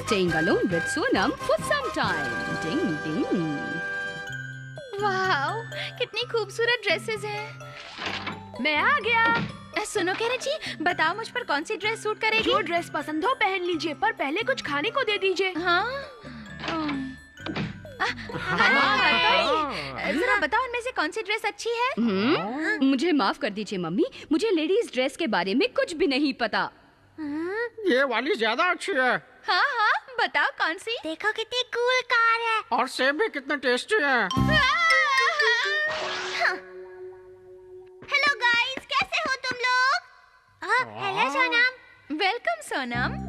Staying alone with Sonam for some time. Ding ding. Wow, कितनी खूबसूरत dresses हैं। मैं आ गया। सुनो केनिची, बताओ मुझ पर कौन सी ड्रेस सूट करेगी? जो ड्रेस पसंद हो पहन लीजिए, पर पहले कुछ खाने को दे दीजिए। हाँ? जरा बताओ इनमें से कौन सी ड्रेस अच्छी है? मुझे माफ कर दीजिए मम्मी, मुझे लेडीज ड्रेस के बारे में कुछ भी नहीं पता। ये वाली ज्यादा अच्छी है। हाँ हाँ, बताओ कौन सी? देखो कितनी कूल कार है। और सेब भी कितने टेस्टी हैं। हेलो गाइस, कैसे हो तुम लोग? हेलो सोनम। वेलकम सोनम।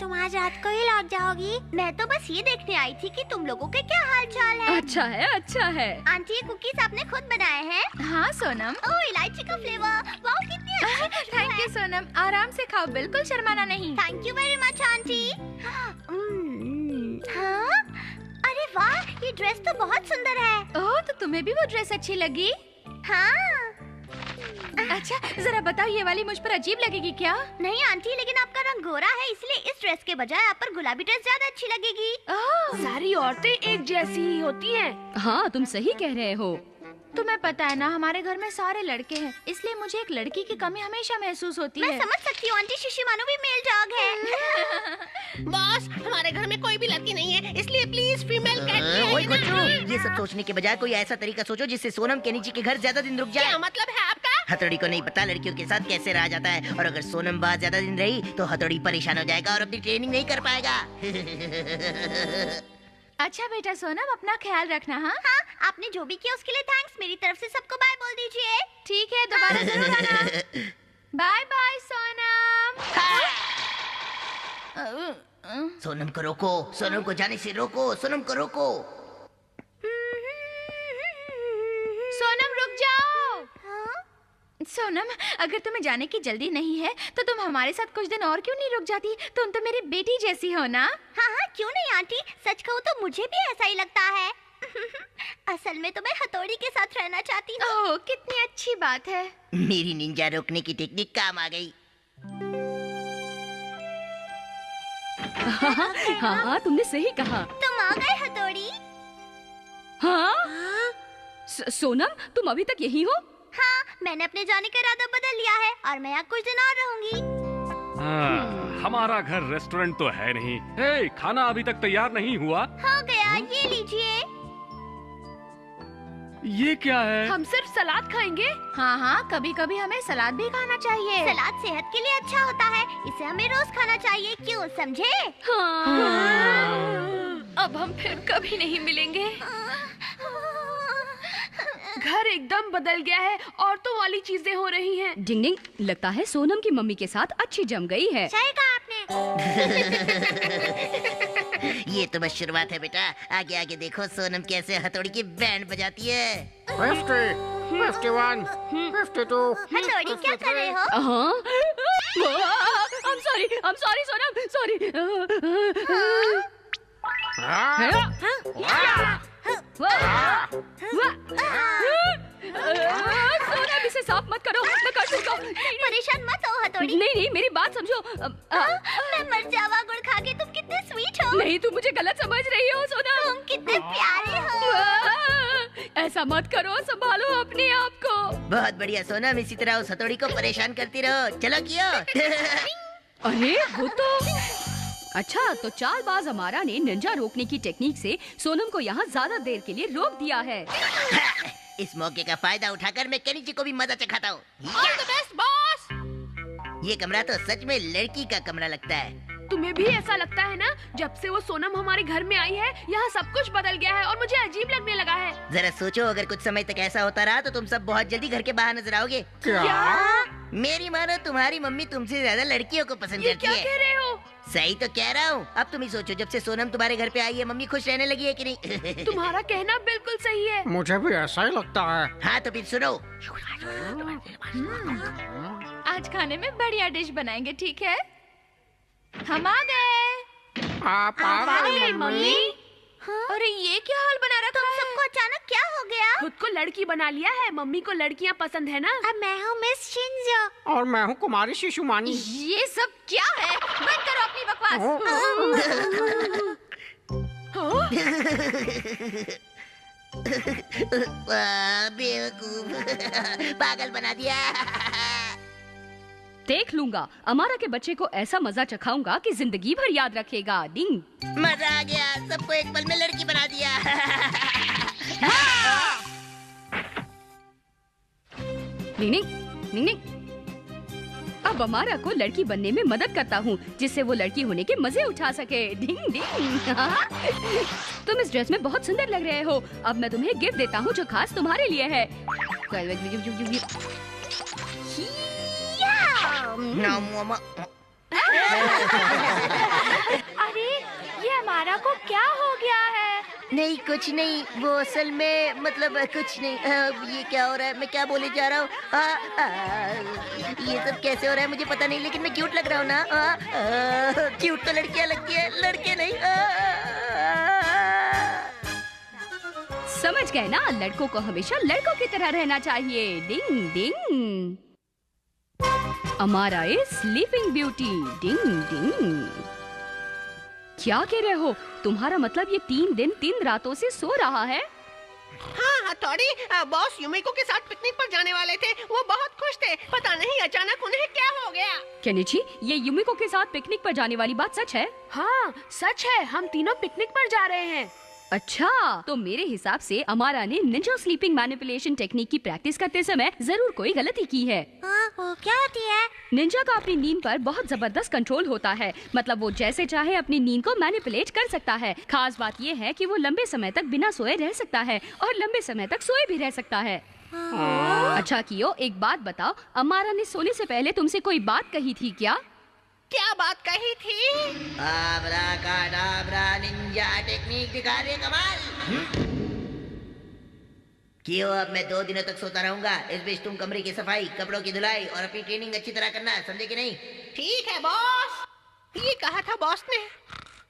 तुम आज रात को ही लौट जाओगी? मैं तो बस ये देखने आई थी कि तुम लोगों के क्या हाल चाल है। अच्छा है, अच्छा है। आंटी, ये कुकीज आपने खुद बनाए हैं? हाँ सोनम। ओह, इलायची का फ्लेवर, वाह कितनी अच्छी। थैंक यू सोनम, आराम से खाओ, बिल्कुल शर्माना नहीं। Thank you very much aunty. हाँ? अरे वाह, ये ड्रेस तो बहुत सुंदर है। ओह, तो तुम्हें भी वो ड्रेस अच्छी लगी? हाँ। अच्छा, जरा बताओ ये वाली मुझ पर अजीब लगेगी क्या? नहीं आंटी, लेकिन आपका रंग गोरा है, इसलिए इस ड्रेस के बजाय आप पर गुलाबी ड्रेस ज्यादा अच्छी लगेगी। सारी औरतें एक जैसी ही होती हैं। हाँ, तुम सही कह रहे हो। तुम्हें पता है ना, हमारे घर में सारे लड़के हैं, इसलिए मुझे एक लड़की की कमी हमेशा महसूस होती है। मैं समझ सकती हूँ आंटी, शिशिमानु भी मेल डॉग है। बॉस, हमारे घर में कोई भी लड़की नहीं है, इसलिए प्लीज फीमेल कैट। ओए बच्चों, ये सब सोचने के बजाय कोई ऐसा तरीका सोचो जिससे सोनम केनिची के घर ज्यादा दिन रुक जाए। क्या मतलब है आपका? हथौड़ी को नहीं पता लड़कियों के साथ कैसे रहा जाता है, और अगर सोनम बहुत ज्यादा दिन रही तो हथौड़ी परेशान हो जाएगा और अपनी ट्रेनिंग नहीं कर पाएगा। अच्छा बेटा सोनम, अपना ख्याल रखना। हाँ हाँ, आपने जो भी किया उसके लिए थैंक्स। मेरी तरफ से सबको बाय बोल दीजिए। ठीक है, दोबारा जरूर आना। Bye bye Sonam. सोनम को रोको, सोनम को जाने से रोको, सोनम को रोको। सोनम रुक जाओ। सोनम, अगर तुम्हें जाने की जल्दी नहीं है तो तुम हमारे साथ कुछ दिन और क्यों नहीं रुक जाती? तुम तो मेरी बेटी जैसी हो ना। हाँ हाँ, क्यों नहीं आंटी, सच कहूँ तो मुझे भी ऐसा ही लगता है। असल में तो मैं हथौड़ी के साथ रहना चाहती हूँ। ओह, कितनी अच्छी बात है। मेरी निंजा रोकने की टेक्निक काम आ गई। हाँ हाँ, तुमने सही कहा। तुम आ गए हथौड़ी। हाँ? सोनम, तुम अभी तक यही हो? हाँ, मैंने अपने जाने का इरादा बदल लिया है और मैं यहाँ कुछ दिन और रहूंगी। हमारा घर रेस्टोरेंट तो है नहीं। हे, खाना अभी तक तैयार नहीं हुआ। हो गया, ये लीजिए। ये क्या है? हम सिर्फ सलाद खाएंगे। हाँ हाँ, कभी कभी हमें सलाद भी खाना चाहिए। सलाद सेहत के लिए अच्छा होता है, इसे हमें रोज खाना चाहिए, क्यों, समझे? अब हम फिर कभी नहीं मिलेंगे। घर एकदम बदल गया है, औरतों वाली चीजें हो रही हैं। डिंग डिंग, लगता है सोनम की मम्मी के साथ अच्छी जम गई है। सही कहा आपने। ये तो बस शुरुआत है बेटा, आगे आगे देखो सोनम कैसे हथौड़ी की बैंड बजाती है। 50, 51, 52। हथौड़ी, क्या कर रहे हो? हाँ? I'm sorry Sonam, sorry। Sonam, इसे साफ मत करो, मैं कर दूंगा। परेशान मत हो हथौड़ी। नहीं नहीं, मेरी बात समझो। मैं मर जावा गुड़ खा के, तुम कितने स्वीट हो। नहीं, तुम मुझे गलत समझ रही हो सोनम। तुम कितने प्यारे हो। ऐसा मत करो, संभालो अपने आप को। बहुत बढ़िया सोनम, इसी तरह उस हथौड़ी को परेशान करती रहो। चलो कियो। अरे वो तो अच्छा, तो चालबाज अमारा ने निंजा रोकने की टेक्निक से सोनम को यहाँ ज्यादा देर के लिए रोक दिया है। इस मौके का फायदा उठाकर मैं केनिची को भी मजा चखाता हूँ। All the best boss. ये कमरा तो सच में लड़की का कमरा लगता है। तुम्हें भी ऐसा लगता है ना? जब से वो सोनम हमारे घर में आई है, यहाँ सब कुछ बदल गया है और मुझे अजीब लगने लगा है। जरा सोचो, अगर कुछ समय तक ऐसा होता रहा तो तुम सब बहुत जल्दी घर के बाहर नजर आओगे। क्या? मेरी मानो तुम्हारी मम्मी तुमसे ज्यादा लड़कियों को पसंद करती है। क्या कह रहे हो? सही तो कह रहा हूँ। अब तुम ही सोचो, जब से सोनम तुम्हारे घर पे आई है, मम्मी खुश रहने लगी है कि नहीं? तुम्हारा कहना बिल्कुल सही है। मुझे भी ऐसा ही लगता है। हाँ तो फिर सुनो। आज खाने में बढ़िया डिश बनाएंगे, ठीक है? हम आ गए। आप आ गए मम्मी। अरे ये क्या हाल बना रखा है? सबको अचानक क्या हो गया? खुद को लड़की बना लिया है। मम्मी को लड़कियाँ पसंद है ना। अब मैं हूँ मिस शिंजो। और मैं हूँ कुमारी शिशुमानी। ये सब क्या है? बंद करो अपनी बकवास। पास। बेवकूफ, पागल बना दिया। देख लूंगा, अमारा के बच्चे को ऐसा मजा चखाऊंगा कि जिंदगी भर याद रखेगा। डिंग। मजा आ गया, सबको एक पल में लड़की बना दिया। डिंग डिंग डिंग। अब अमारा को लड़की बनने में मदद करता हूँ, जिससे वो लड़की होने के मजे उठा सके। डिंग डिंग। तुम इस ड्रेस में बहुत सुंदर लग रहे हो। अब मैं तुम्हें गिफ्ट देता हूँ जो खास तुम्हारे लिए है। अरे ये हमारा को क्या हो गया है? नहीं कुछ नहीं, वो असल में मतलब कुछ नहीं। ये क्या हो रहा है, मैं क्या बोले जा रहा हूँ? ये सब कैसे हो रहा है मुझे पता नहीं, लेकिन मैं क्यूट लग रहा हूँ ना। क्यूट तो लड़कियाँ लगती है, लड़के नहीं। समझ गए ना, लड़कों को हमेशा लड़कों की तरह रहना चाहिए। डिंग डिंग। अमारा is sleeping beauty. Ding ding. क्या कह रहे हो? तुम्हारा मतलब ये 3 दिन 3 रातों से सो रहा है? हाँ हथौड़ी, बॉस युमिको के साथ पिकनिक पर जाने वाले थे। वो बहुत खुश थे। पता नहीं अचानक उन्हें क्या हो गया। केनिची, ये युमिको के साथ पिकनिक पर जाने वाली बात सच है? हाँ सच है, हम तीनों पिकनिक पर जा रहे हैं। अच्छा, तो मेरे हिसाब से अमारा ने निंजा स्लीपिंग मैनिपुलेशन टेक्निक की प्रैक्टिस करते समय जरूर कोई गलती की है। वो क्या होती है? निंजा का अपनी नींद पर बहुत जबरदस्त कंट्रोल होता है। मतलब वो जैसे चाहे अपनी नींद को मैनिपुलेट कर सकता है। खास बात ये है कि वो लंबे समय तक बिना सोए रह सकता है और लंबे समय तक सोए भी रह सकता है। अच्छा कियो, एक बात बताओ, अमारा ने सोने से पहले तुमसे कोई बात कही थी क्या? क्या बात कही थी? आब्राकाडाब्रा निंजा टेक्निक दिखा दे कमाल। क्यों, अब मैं 2 दिनों तक सोता रहूंगा। इस बीच तुम कमरे की सफाई, कपड़ों की धुलाई और अपनी ट्रेनिंग अच्छी तरह करना, समझे कि नहीं? ठीक है बॉस, ये कहा था बॉस ने।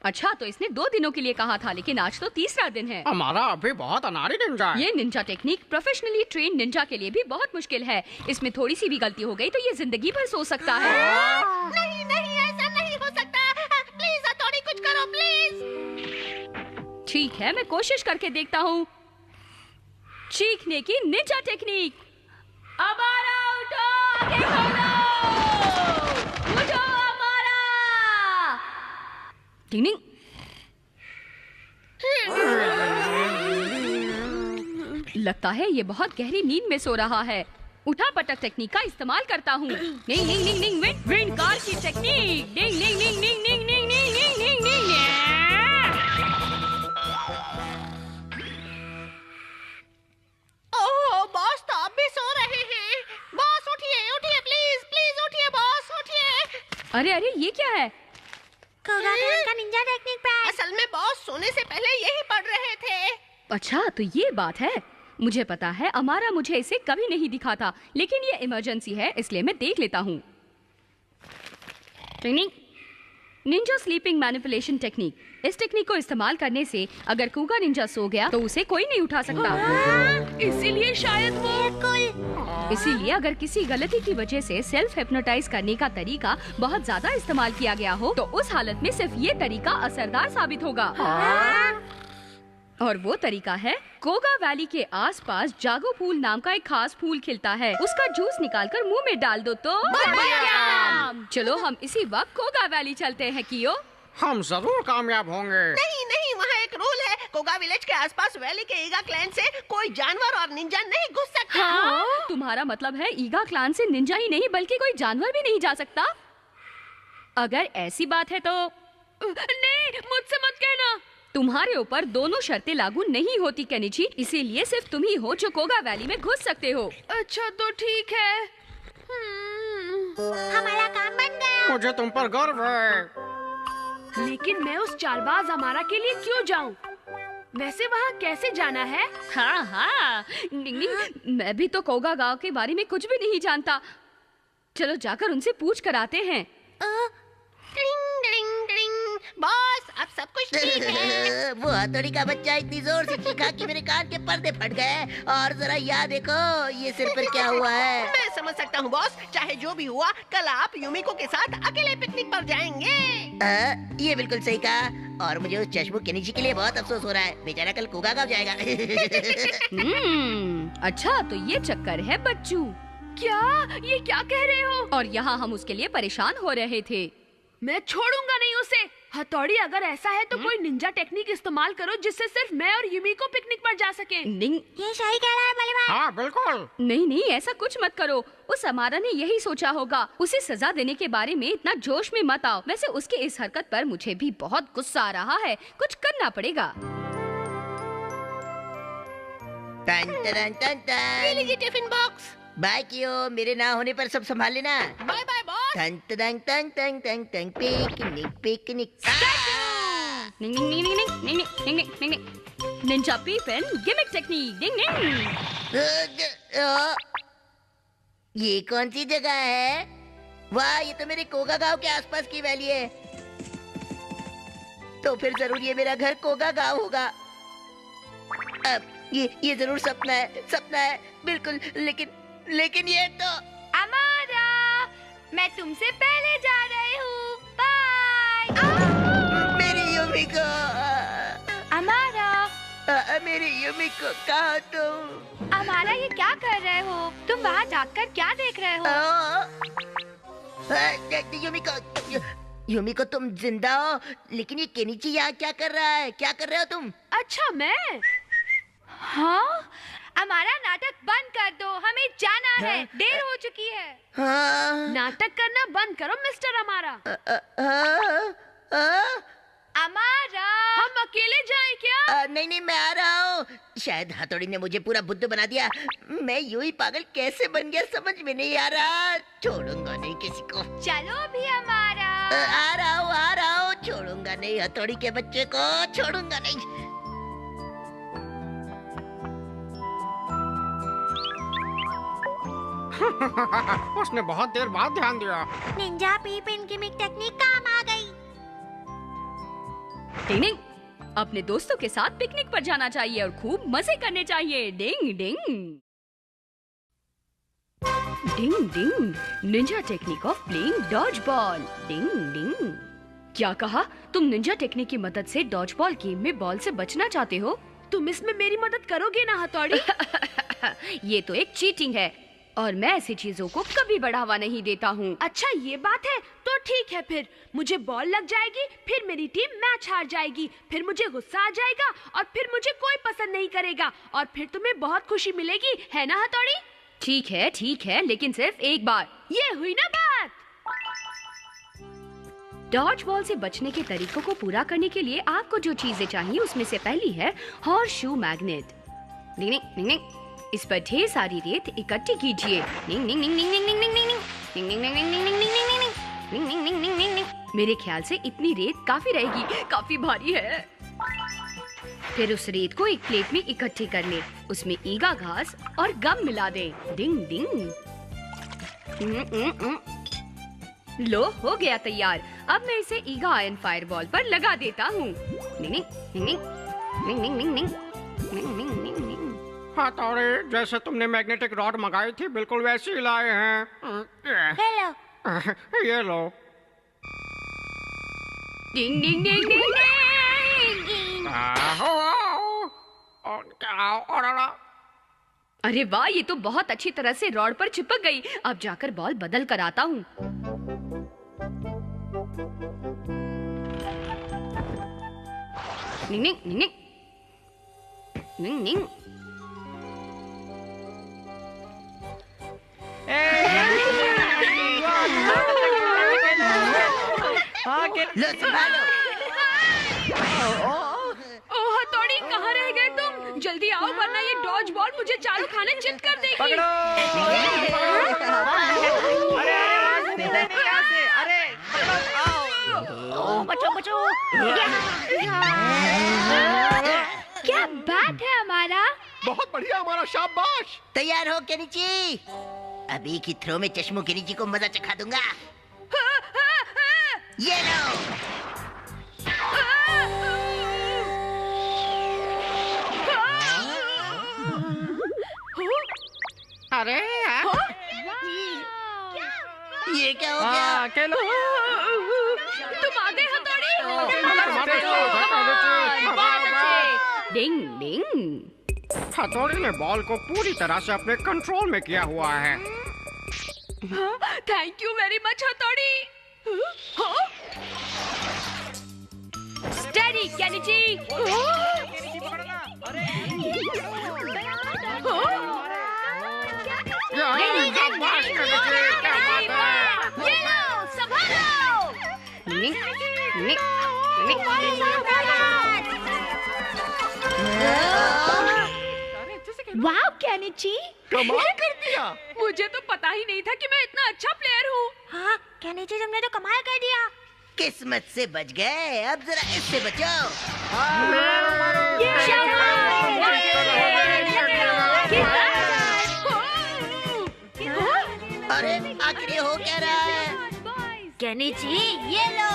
अच्छा, तो इसने 2 दिनों के लिए कहा था, लेकिन आज तो 3रा दिन है। हमारा अभी बहुत अनाड़ी निंजा है। ये Ninja technique professionally train Ninja के लिए भी बहुत मुश्किल है। इसमें थोड़ी सी भी गलती हो गई तो ये जिंदगी भर सो सकता है। नहीं नहीं, ऐसा नहीं हो सकता। प्लीज हथौड़ी, कुछ करो प्लीज। ठीक है, मैं कोशिश करके देखता हूँ। चीखने की निंजा टेक्निक। अमारा उठो, आगे खोलो। उठो अमारा। टिंग लगता है ये बहुत गहरी नींद में सो रहा है। उठा पटक टेक्निक का इस्तेमाल करता हूँ। निंग निंग निंग निंग विंड विंड कार की टेक्निक। निंग निंग निंग निंग निंग निंग निंग निंग निंग निंग। ओह बॉस, तो अब भी सो रहे हैं। बॉस उठिए, उठिए प्लीज, प्लीज उठिए बॉस, उठिए। अरे अरे, ये क्या है? कोगाकुन का निंजा टेक्निक पैड। असल में बॉस सोने से पहले यही पढ़ रहे थे। अच्छा, तो ये बात है। मुझे पता है, अमारा मुझे इसे कभी नहीं दिखाता, लेकिन ये इमरजेंसी है इसलिए मैं देख लेता हूँ। Ninja sleeping manipulation technique. इस टेक्निक को इस्तेमाल करने से अगर कुगा निंजा सो गया तो उसे कोई नहीं उठा सकता। इसीलिए शायद वो इसीलिए अगर किसी गलती की वजह से सेल्फ हिप्नोटाइज करने का तरीका बहुत ज्यादा इस्तेमाल किया गया हो तो उस हालत में सिर्फ ये तरीका असरदार साबित होगा। और वो तरीका है, कोगा वैली के आसपास जागो फूल नाम का एक खास फूल खिलता है। उसका जूस निकालकर मुंह में डाल दो तो चलो हम इसी वक्त कोगा वैली चलते हैं कियो। हम जरूर कामयाब होंगे। नहीं नहीं, वहाँ एक रूल है, कोगा विलेज के आसपास वैली के ईगा क्लैन से कोई जानवर और निंजा नहीं घुस सकता। हाँ? तुम्हारा मतलब है ईगा क्लान से निंजा ही नहीं बल्कि कोई जानवर भी नहीं जा सकता? अगर ऐसी बात है तो नहीं, मुझसे मत कहना। तुम्हारे ऊपर दोनों शर्तें लागू नहीं होती केनिची, इसीलिए सिर्फ तुम ही हो जो कोगा वैली में घुस सकते हो। अच्छा तो ठीक है। हमारा काम बन गया। मुझे तुम पर गर्व है। लेकिन मैं उस चालबाज अमारा के लिए क्यों जाऊं? वैसे वहाँ कैसे जाना है? हाँ हाँ, मैं भी तो कोगा गांव के बारे में कुछ भी नहीं जानता। चलो जाकर उनसे पूछ कर आते हैं। टिंग टिंग टिंग। बॉस, अब सब कुछ ठीक है। वो हथौड़ी का बच्चा इतनी जोर से चीखा कि मेरे कान के पर्दे फट गए। और जरा याद देखो ये सिर पर क्या हुआ है। मैं समझ सकता हूँ बॉस, चाहे जो भी हुआ, कल आप युमिको के साथ अकेले पिकनिक पर जाएंगे। ये बिल्कुल सही कहा और मुझे उस चश्मू केनिची के लिए बहुत अफसोस हो रहा है। बेचारा कल कोगा जाएगा। अच्छा तो ये चक्कर है बच्चू। क्या ये क्या कह रहे हो? और यहाँ हम उसके लिए परेशान हो रहे थे। मैं छोड़ूंगा नहीं उसे। हथौड़ी अगर ऐसा है तो कोई निंजा टेक्निक इस्तेमाल करो जिससे सिर्फ मैं और युमिको पिकनिक पर जा सके। नहीं ये सही कह रहा है बड़े भाई। हाँ बिल्कुल। नहीं ऐसा कुछ मत करो। उस अमारा ने यही सोचा होगा। उसे सजा देने के बारे में इतना जोश में मत आओ। वैसे उसकी इस हरकत पर मुझे भी बहुत गुस्सा आ रहा है। कुछ करना पड़ेगा। टन टन टन टन। लीजिए टिफिन बॉक्स। बाय कियो, मेरे ना होने पर सब संभाल लेना। Bye bye boss. टन टन टन टन टन टन पिकनिक पिकनिक। निंजा पीपन गिमिक टेक्निक। Ding ding. ये कौन सी जगह है? वाह, ये तो मेरे कोगा गांव के आसपास की वैली है। तो फिर जरूर ये मेरा घर कोगा गांव होगा। अब ये जरूर सपना है बिल्कुल। लेकिन ये तो अमारा, मैं तुमसे पहले जा रही हूँ। बाय। मेरी युमिको। अमारा, मेरी युमिको कहाँ तुम? अमारा ये क्या कर रहे हो? तुम वहाँ जाकर क्या देख रहे हो? युमिको तुम जिंदा हो, लेकिन ये केनिची यहाँ क्या कर रहा है? क्या कर रहे हो तुम? अच्छा मैं? हाँ, हमारा नाटक बंद कर दो, हमें जाना है, देर हो चुकी है। हाँ। नाटक करना बंद करो मिस्टर अमारा। अमारा, हम अकेले जाएं क्या? नहीं मैं आ रहा हूँ। शायद हथौड़ी ने मुझे पूरा बुद्धू बना दिया। मैं यूं ही पागल कैसे बन गया समझ में नहीं आ रहा। छोड़ूंगा नहीं किसी को। चलो भी अमारा। आ रहा हूँ। छोड़ूंगा नहीं हथौड़ी के बच्चे को, छोड़ूंगा नहीं। उसने बहुत देर बाद ध्यान दिया। निंजा पीपिन गिमिक टेक्निक काम आ गई। डिंग। अपने दोस्तों के साथ पिकनिक पर जाना चाहिए और खूब मजे करने चाहिए। Ding ding ding ding. Ninja technique of playing dodge ball. Ding ding. क्या कहा? तुम निंजा टेक्निक की मदद से डॉज बॉल गेम में बॉल से बचना चाहते हो? तुम इसमें मेरी मदद करोगे ना हथौड़ी? ये तो एक चीटिंग है और मैं ऐसी चीजों को कभी बढ़ावा नहीं देता हूँ। अच्छा ये बात है तो ठीक है। फिर मुझे बॉल लग जाएगी, फिर मेरी टीम मैच हार जाएगी, फिर मुझे गुस्सा आ जाएगा और फिर मुझे कोई पसंद नहीं करेगा और फिर तुम्हें बहुत खुशी मिलेगी, है ना हथौड़ी? ठीक है लेकिन सिर्फ एक बार। ये हुई ना बात। डॉज बॉल से बचने के तरीकों को पूरा करने के लिए आपको जो चीजें चाहिए उसमें से पहली है हॉर्स शू मैग्नेट। डिंग डिंग डिंग। इस पर ढेर सारी रेत इकट्ठी कीजिए। मेरे ख्याल से इतनी रेत काफी रहेगी। काफी भारी है। फिर उस रेत को एक प्लेट में इकट्ठी कर ले। उसमें ईगा घास और गम मिला दे। डिंग डिंग। लो हो गया तैयार। अब मैं इसे ईगा आयन फायरबॉल पर लगा देता हूँ। हथौड़ी, जैसे तुमने मैग्नेटिक रॉड मंगाई थी बिल्कुल वैसी ही लाए हैं। हेलो। ये लो। डिंग डिंग डिंग डिंग डिंग। अरे वाह, ये तो बहुत अच्छी तरह से रॉड पर चिपक गई। अब जाकर बॉल बदल कर आता हूँ। निंग निंग निंग निंग निंग। लो संभालो। ओ हथौड़ी, कहाँ रह गए तुम? जल्दी आओ वरना ये डॉज बॉल मुझे चालू खाने चित कर देगी। पकड़ो। अरे बचो। क्या बात है हमारा? बहुत बढ़िया हमारा, शाबाश। तैयार हो केनिची? अब एक ही थ्रो में चश्मू केनिची को मजा चखा दूंगा। ये लो। अरे ये क्या हो गया? अकेलो। तुम आ गए डिंग डिंग। हथौड़ी ने बॉल को पूरी तरह से अपने कंट्रोल में किया हुआ है। थैंक यू वेरी मच हथौड़ी। Steady Kenichi. शाबाश केनिची, क्या बात है। ये लो, संभालो। निक निक निक। वाह केनिची, कमाल कर दिया। मुझे तो पता ही नहीं था कि मैं इतना अच्छा प्लेयर हूँ। हाँ केनिची, तुमने तो कमाल कर दिया। किस्मत से बच गए, अब जरा इससे बचाओ। अरे आखिर ये हो क्या रहा है? केनिची ये लो।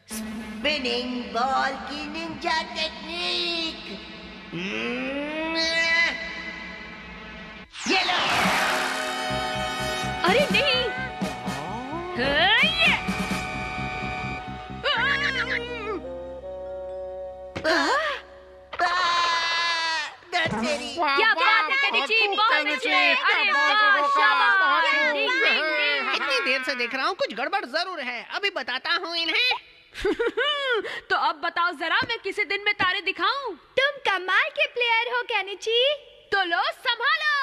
स्पिनिंग बॉल की निंजा टेक्निक। ये लो। अरे नहीं। तेरी क्या बात है केनिची, बहुत अच्छे। अरे वाह, शाबाश। डिंग डिंग डिंग। इतनी देर से देख रहा हूँ, कुछ गड़बड़ जरूर है। अभी बताता हूँ इन्हें। तो अब बताओ जरा, मैं किसी दिन में तारे दिखाऊं? तुम कमाल के प्लेयर हो केनिची। तो लो संभालो।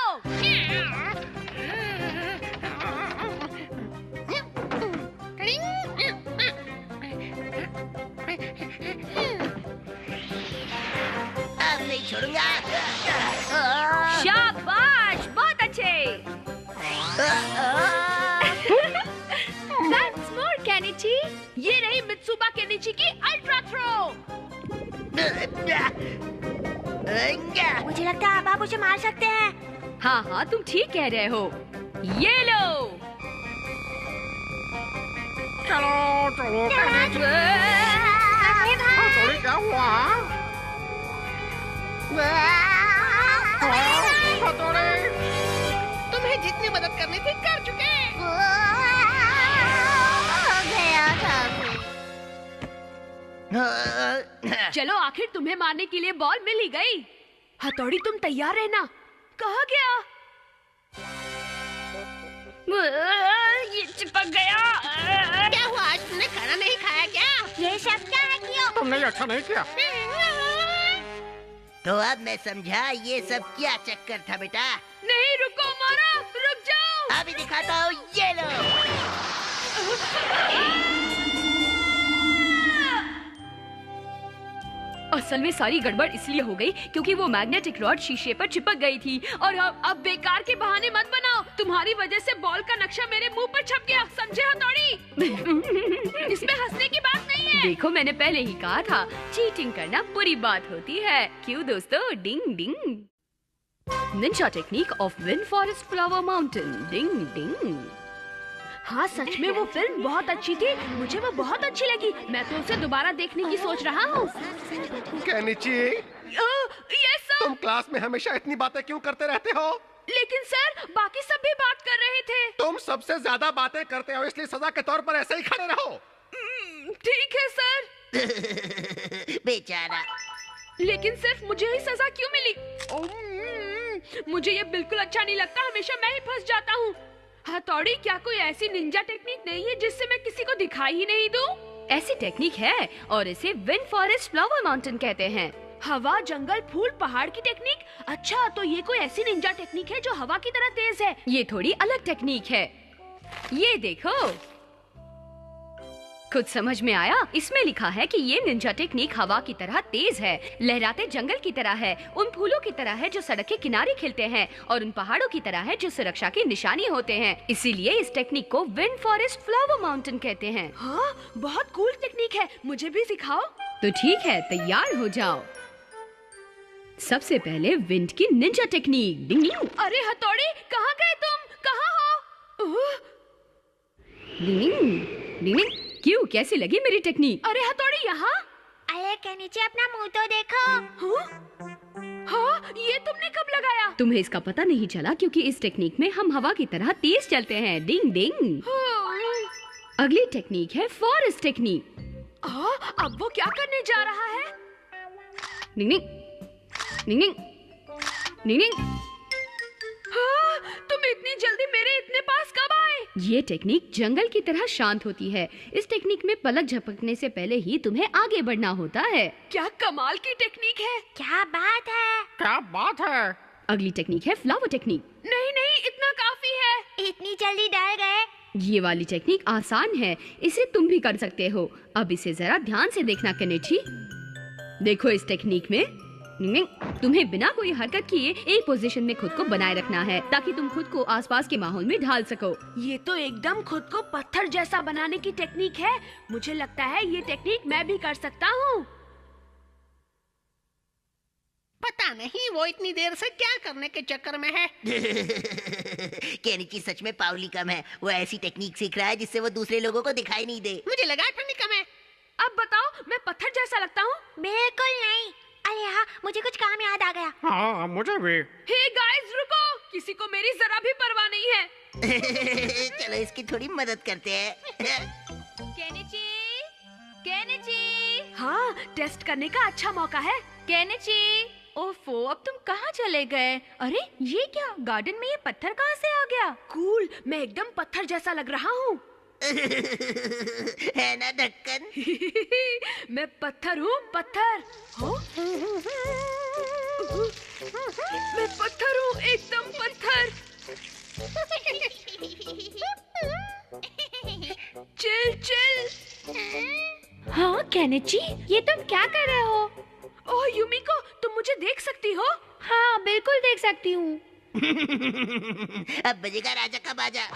अब नहीं छोड़ूंगा। शाबाश, बहुत अच्छे। Once more Kenichi. ये रही मित्सुबा केनिची की अल्ट्रा थ्रो। मुझे लगता है अब आप उसे मार सकते हैं। हाँ हाँ, तुम ठीक कह रहे हो। ये लो। चलो चलो केनिची। हथौड़ी क्या हुआ? हथौड़ी, तुम्हें जितनी मदद करनी थी कर चुके। चलो, आखिर तुम्हें मारने के लिए बॉल मिल ही गई। हथौड़ी तुम तैयार रहना। कहाँ गया? ये चिपक गया। क्या हुआ, आज तुमने खाना नहीं खाया क्या? ये सब क्या है क्यों? तुमने ये अच्छा नहीं किया। तो अब मैं समझा ये सब क्या चक्कर था बेटा। नहीं, रुको मारा, रुक जाओ। अभी दिखाता हूँ, ये लो। असल में सारी गड़बड़ इसलिए हो गई क्योंकि वो मैग्नेटिक रॉड शीशे पर चिपक गई थी। और अब बेकार के बहाने मत बनाओ। तुम्हारी वजह से बॉल का नक्शा मेरे मुंह पर छप गया, समझे हथौड़ी? इसमें हंसने की बात नहीं है। देखो, मैंने पहले ही कहा था, चीटिंग करना बुरी बात होती है। क्यों दोस्तों? Ding ding. Ninja technique of wind forest flower mountain. Ding ding. हाँ, सच में वो फिल्म बहुत अच्छी थी। मुझे वो बहुत अच्छी लगी। मैं तो उसे दोबारा देखने की सोच रहा हूँ। केनिची, ये सब। तुम क्लास में हमेशा इतनी बातें क्यों करते रहते हो? लेकिन सर, बाकी सब भी बात कर रहे थे। तुम सबसे ज्यादा बातें करते हो, इसलिए सजा के तौर पर ऐसे ही खड़े रहो। ठीक है सर। बेचारा। लेकिन सिर्फ मुझे ही सजा क्यों मिली? मुझे ये बिल्कुल अच्छा नहीं लगता। हमेशा मैं ही फंस जाता हूँ। हथौड़ी, क्या कोई ऐसी निंजा टेक्निक नहीं है जिससे मैं किसी को दिखाई ही नहीं दूं? ऐसी टेक्निक है और इसे विंड फॉरेस्ट फ्लावर माउंटेन कहते हैं। हवा, जंगल, फूल, पहाड़ की टेक्निक। अच्छा, तो ये कोई ऐसी निंजा टेक्निक है जो हवा की तरह तेज है? ये थोड़ी अलग टेक्निक है। ये देखो, कुछ समझ में आया? इसमें लिखा है कि ये निंजा टेक्निक हवा की तरह तेज है, लहराते जंगल की तरह है, उन फूलों की तरह है जो सड़क के किनारे खिलते हैं, और उन पहाड़ों की तरह है जो सुरक्षा की निशानी होते हैं। इसीलिए इस टेक्निक को विंड फॉरेस्ट फ्लावर माउंटेन कहते हैं। हाँ, बहुत कूल टेक्निक है। मुझे भी सिखाओ। तो ठीक है, तैयार हो जाओ। सबसे पहले विंड की निंजा टेक्निक। Ding ding. अरे हथौड़ी, कहाँ गए तुम? कहाँ हो? डिंग डिंग। डिंग डिंग। क्यों, कैसी लगी मेरी टेक्निक? अरे हथौड़ी, यहाँ? अरे केनिची अपना मुंह तो देखो। हाँ, ये तुमने कब लगाया? तुम्हें इसका पता नहीं चला क्योंकि इस टेक्निक में हम हवा की तरह तेज चलते हैं। डिंग डिंग। अगली टेक्निक है फॉरेस्ट टेक्निक। अब वो क्या करने जा रहा है? Ding ding ding ding ding डिंग। तुम इतनी जल्दी मेरे इतने पास कब आए? ये टेक्निक जंगल की तरह शांत होती है। इस टेक्निक में पलक झपकने से पहले ही तुम्हें आगे बढ़ना होता है। क्या कमाल की टेक्निक है। क्या बात है। क्या बात है। अगली टेक्निक है फ्लावर टेक्निक। नहीं नहीं, इतना काफी है। इतनी जल्दी डर गए। ये वाली टेक्निक आसान है, इसे तुम भी कर सकते हो। अब इसे जरा ध्यान से देखना केनिची। देखो इस टेक्निक में तुम्हें बिना कोई हरकत किए एक पोजीशन में खुद को बनाए रखना है ताकि तुम खुद को आसपास के माहौल में ढाल सको। ये तो एकदम खुद को पत्थर जैसा बनाने की टेक्निक है। मुझे लगता है ये टेक्निक मैं भी कर सकता हूँ। पता नहीं वो इतनी देर से क्या करने के चक्कर में है। केनिची सच में पावली कम है। वो ऐसी टेक्निक सीख रहा है जिससे वो दूसरे लोगों को दिखाई नहीं दे। मुझे लगा ठंडी कम है। अब बताओ, मैं पत्थर जैसा लगता हूँ? बिल्कुल नहीं। अरे हाँ, मुझे कुछ काम याद आ गया। हाँ मुझे भी। हे गाइस रुको, किसी को मेरी जरा भी परवाह नहीं है। चलो इसकी थोड़ी मदद करते हैं। Kenichi, Kenichi. हाँ, टेस्ट करने का अच्छा मौका है। केनिची, ओफो, अब तुम कहाँ चले गए? अरे ये क्या, गार्डन में ये पत्थर कहाँ से आ गया? कूल, मैं एकदम पत्थर जैसा लग रहा हूँ। है ना ढक्कन? मैं पत्थर हूँ, पत्थर। मैं पत्थर हूँ, एकदम पत्थर। Chill chill. हाँ केनिची, ये तुम क्या कर रहे हो? ओह यूमिको, तुम मुझे देख सकती हो? हाँ बिल्कुल देख सकती हूँ। अब बजेगा राजा का बाजा।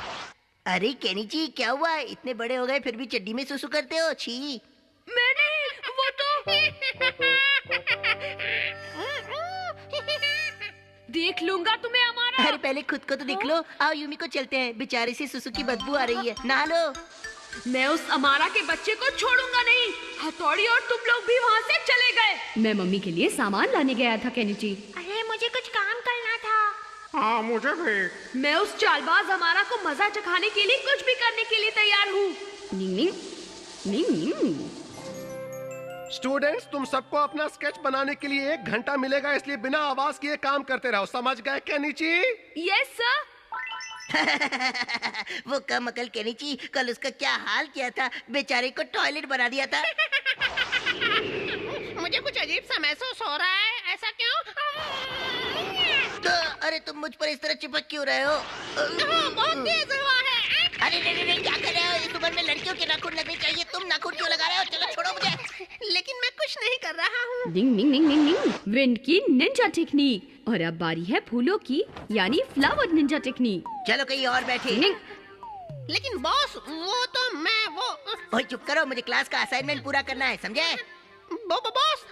अरे केनिची क्या हुआ? इतने बड़े हो गए फिर भी चड्डी में सुसु करते हो? छी। मैं नहीं, वो तो। देख लूंगा तुम्हें हमारा। अरे पहले खुद को तो देख लो। आओ यूमिको चलते हैं, बेचारे से सुसु की बदबू आ रही है। नहा लो। मैं उस अमारा के बच्चे को छोड़ूंगा नहीं। हथौड़ी और तुम लोग भी वहाँ से चले गए। मैं मम्मी के लिए सामान लाने गया था केनिची। अरे मुझे कुछ काम करना था। हाँ मुझे भी। मैं उस चालबाज हमारा को मजा चखाने के लिए कुछ भी करने के लिए तैयार हूँ। स्टूडेंट्स, तुम सबको अपना स्केच बनाने के लिए 1 घंटा मिलेगा, इसलिए बिना आवाज किए काम करते रहो। समझ गए केनिची? Yes sir. वो कम अकल केनिची, कल उसका क्या हाल किया था, बेचारे को टॉयलेट बना दिया था। मुझे कुछ अजीब सा महसूस हो रहा है। ऐसा क्यों? तो अरे तुम मुझ पर इस तरह चिपक क्यों रहे हो? बहुत तेज हवा है। अरे नहीं, क्या कर रहे हो? इस उम्र में लड़कियों के नाखून लगने चाहिए, तुम नाखून क्यों लगा रहे हो? चलो छोड़ो मुझे। लेकिन मैं कुछ नहीं कर रहा हूँ। डिंग डिंग डिंग डिंग डिंग। विंड की निंजा टेक्निक। और अब बारी है फूलों की, यानी फ्लावर निंजा टेक्निक। चलो कहीं और बैठे। लेकिन बॉस, वो तो मैं वो। ओए चुप करो, मुझे क्लास का असाइनमेंट पूरा करना है, समझे? बॉस।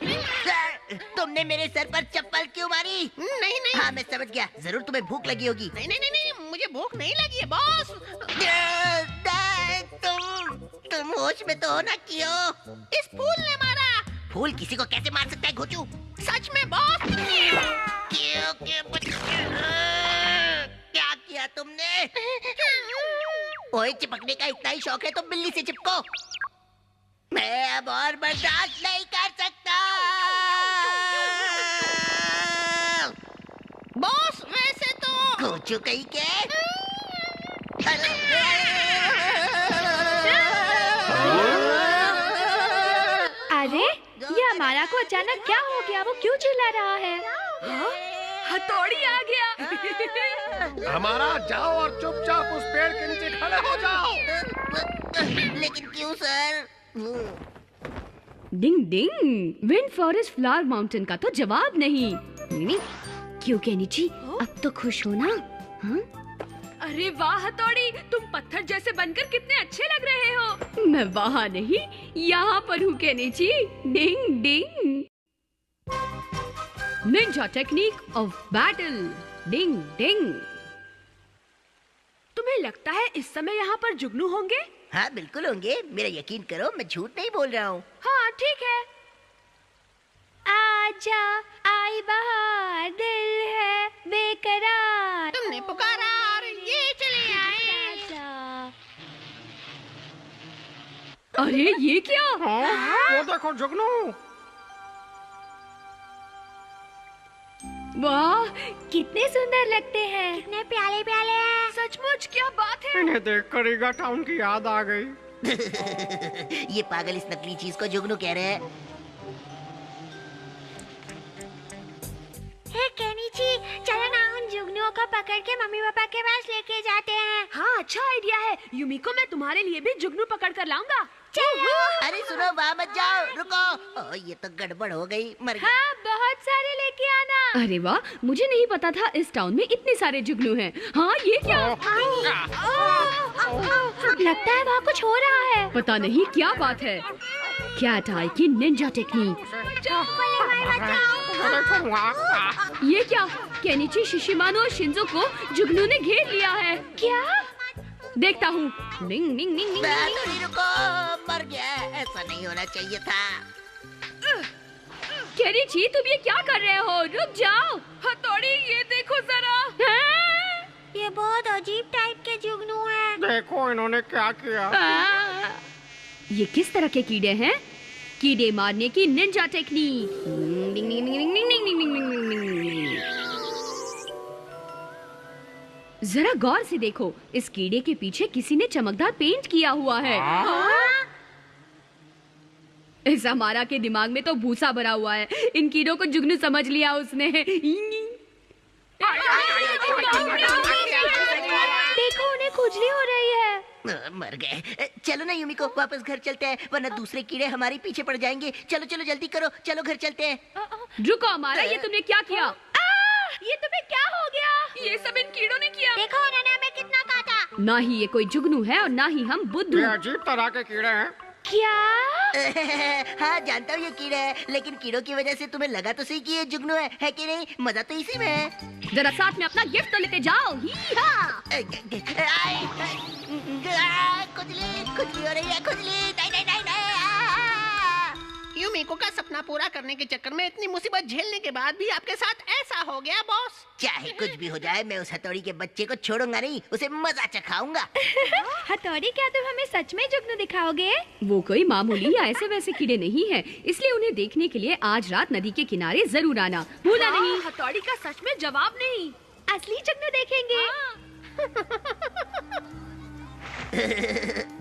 तुमने मेरे सर पर चप्पल क्यों मारी? नहीं नहीं। हाँ मैं समझ गया, जरूर तुम्हें भूख लगी होगी। नहीं नहीं नहीं, मुझे भूख नहीं लगी है बॉस। तुम होश में तो हो ना? क्यों? इस फूल ने मारा। फूल किसी को कैसे मार सकता है घोचू? सच में बॉस। क्यों क्या किया तुमने? ओए चिपकने का इतना ही शौक है तो बिल्ली से चिपको। मैं अब और बर्दाश्त नहीं कर सकता। बॉस वैसे तो घोचू कहीं के। अरे ये हमारा को अचानक क्या हो गया? वो क्यों चिल्ला रहा है? हथौड़ी आ गया। हमारा जाओ और चुपचाप उस पेड़ के नीचे खड़े हो जाओ। लेकिन क्यों सर? डिंग डिंग। विंड फॉरेस्ट फ्लावर माउंटेन का तो जवाब नहीं। क्यों केनिची, अब तो खुश हो ना? हाँ? अरे वाह हथौड़ी, तुम पत्थर जैसे बनकर कितने अच्छे लग रहे हो। मैं वहाँ नहीं, यहाँ पर हूँ Kenichi. Ding ding. Ninja technique of battle. Ding ding. तुम्हें लगता है इस समय यहाँ पर जुगनू होंगे? हाँ बिल्कुल होंगे, मेरा यकीन करो, मैं झूठ नहीं बोल रहा हूँ। हाँ ठीक है। आजा आई बहार दिल है बेकरार। तुमने पुकारा और ये चले आए। अरे ये क्या? हाँ, वो देखो जुगनू। वाह कितने सुंदर लगते हैं। कितने प्याले प्याले हैं। सचमुच क्या बात है। इन्हें देखकर ईगा टाउन की याद आ गई। ये पागल इस नकली चीज को जुगनू कह रहे हैं। हे केनिची, चलो ना उन जुगनुओं को पकड़ के मम्मी पापा के पास लेके जाते हैं। हाँ अच्छा आइडिया है। यूमिको मैं तुम्हारे लिए भी जुगनू पकड़ कर लाऊंगा। चलो। अरे सुनो, वहाँ मत जाओ, रुको। ये तो गड़बड़ हो गई, मर गया। हाँ बहुत सारे लेके आना। अरे वाह, मुझे नहीं पता था इस टाउन में इतने सारे जुगनू हैं। हाँ ये क्या? लगता है वहाँ कुछ हो रहा है। पता नहीं क्या बात है। कैट आई की निंजा टेक्निक। ये क्या? केनिची, शिशिमानो और शिंजो को जुगनू ने घेर लिया है। क्या? देखता हूँ। निंग निंग निंग निंग निंग। रुको, मर गया। ऐसा नहीं होना चाहिए था। केनिची, तुम ये क्या कर रहे हो? रुक जाओ। हथौड़ी ये देखो जरा। ये बहुत अजीब टाइप के जुगनू हैं। देखो इन्होंने क्या किया। ये किस तरह के कीड़े हैं? कीड़े मारने की निंजा टेक्निक। जरा गौर से देखो, इस कीड़े के पीछे किसी ने चमकदार पेंट किया हुआ है। इस हमारा के दिमाग में तो भूसा भरा हुआ है। इन कीड़ों को जुगनू समझ लिया उसने। देखो उन्हें खुजली हो रही है। मर गए। चलो ना यूमिको, वापस घर चलते हैं, वरना दूसरे कीड़े हमारे पीछे पड़ जाएंगे। चलो चलो जल्दी करो, चलो घर चलते हैं। रुको हमारा, ये तुमने क्या किया? ये तुम्हें क्या हो गया? ये सब इन कीड़ों ने किया। देखो उन्होंने हमें कितना काटा। ना ही ये कोई जुगनू है और ना ही हम बुद्धू। ये अजीब तरह के कीड़े हैं। क्या? हाँ जानता हूँ ये कीड़ा है, लेकिन कीड़ों की वजह से तुम्हें लगा तो सही कि ये जुगनू है कि नहीं? मजा तो इसी में है। जरा साथ में अपना गिफ्ट तो लेते जाओ। खुजली खुजली हो रही है, खुजली। नहीं नहीं नहीं नहीं। यूमिको का सपना पूरा करने के चक्कर में इतनी मुसीबत झेलने के बाद भी आपके साथ ऐसा हो गया बॉस। चाहे कुछ भी हो जाए, मैं उस हथौड़ी के बच्चे को छोड़ूंगा नहीं, उसे मजा चखाऊंगा। हथौड़ी, क्या तुम हमें सच में जुगनू दिखाओगे? वो कोई मामूली या ऐसे वैसे कीड़े नहीं हैं, इसलिए उन्हें देखने के लिए आज रात नदी के किनारे जरूर आना, भूलना नहीं। हथौड़ी का सच में जवाब नहीं। असली जुगनू देखेंगे।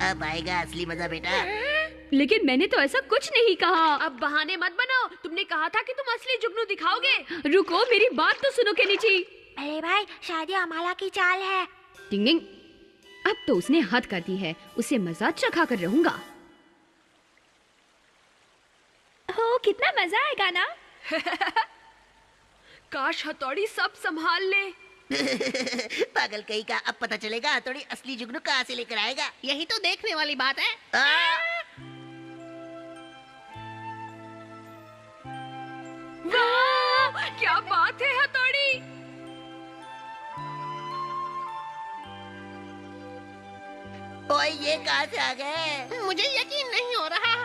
अब आएगा असली मजा बेटा। लेकिन मैंने तो ऐसा कुछ नहीं कहा। अब बहाने मत बनाओ। तुमने कहा था कि तुम असली जुगनू दिखाओगे। रुको, मेरी बात तो सुनो केनिची। अरे भाई, शायद ये अमाला की चाल है। टिंग टिंग। अब तो उसने हद कर दी है, उसे मजा चखा कर रहूंगा। हो कितना मजा आएगा ना। काश हथौड़ी सब संभाल ले। पागल कहीं का, अब पता चलेगा हथौड़ी असली जुगनू कहाँ से लेकर आएगा। यही तो देखने वाली बात है। वाह, क्या बात है हथौड़ी। ओए ये कहाँ से आ गए? मुझे यकीन नहीं हो रहा।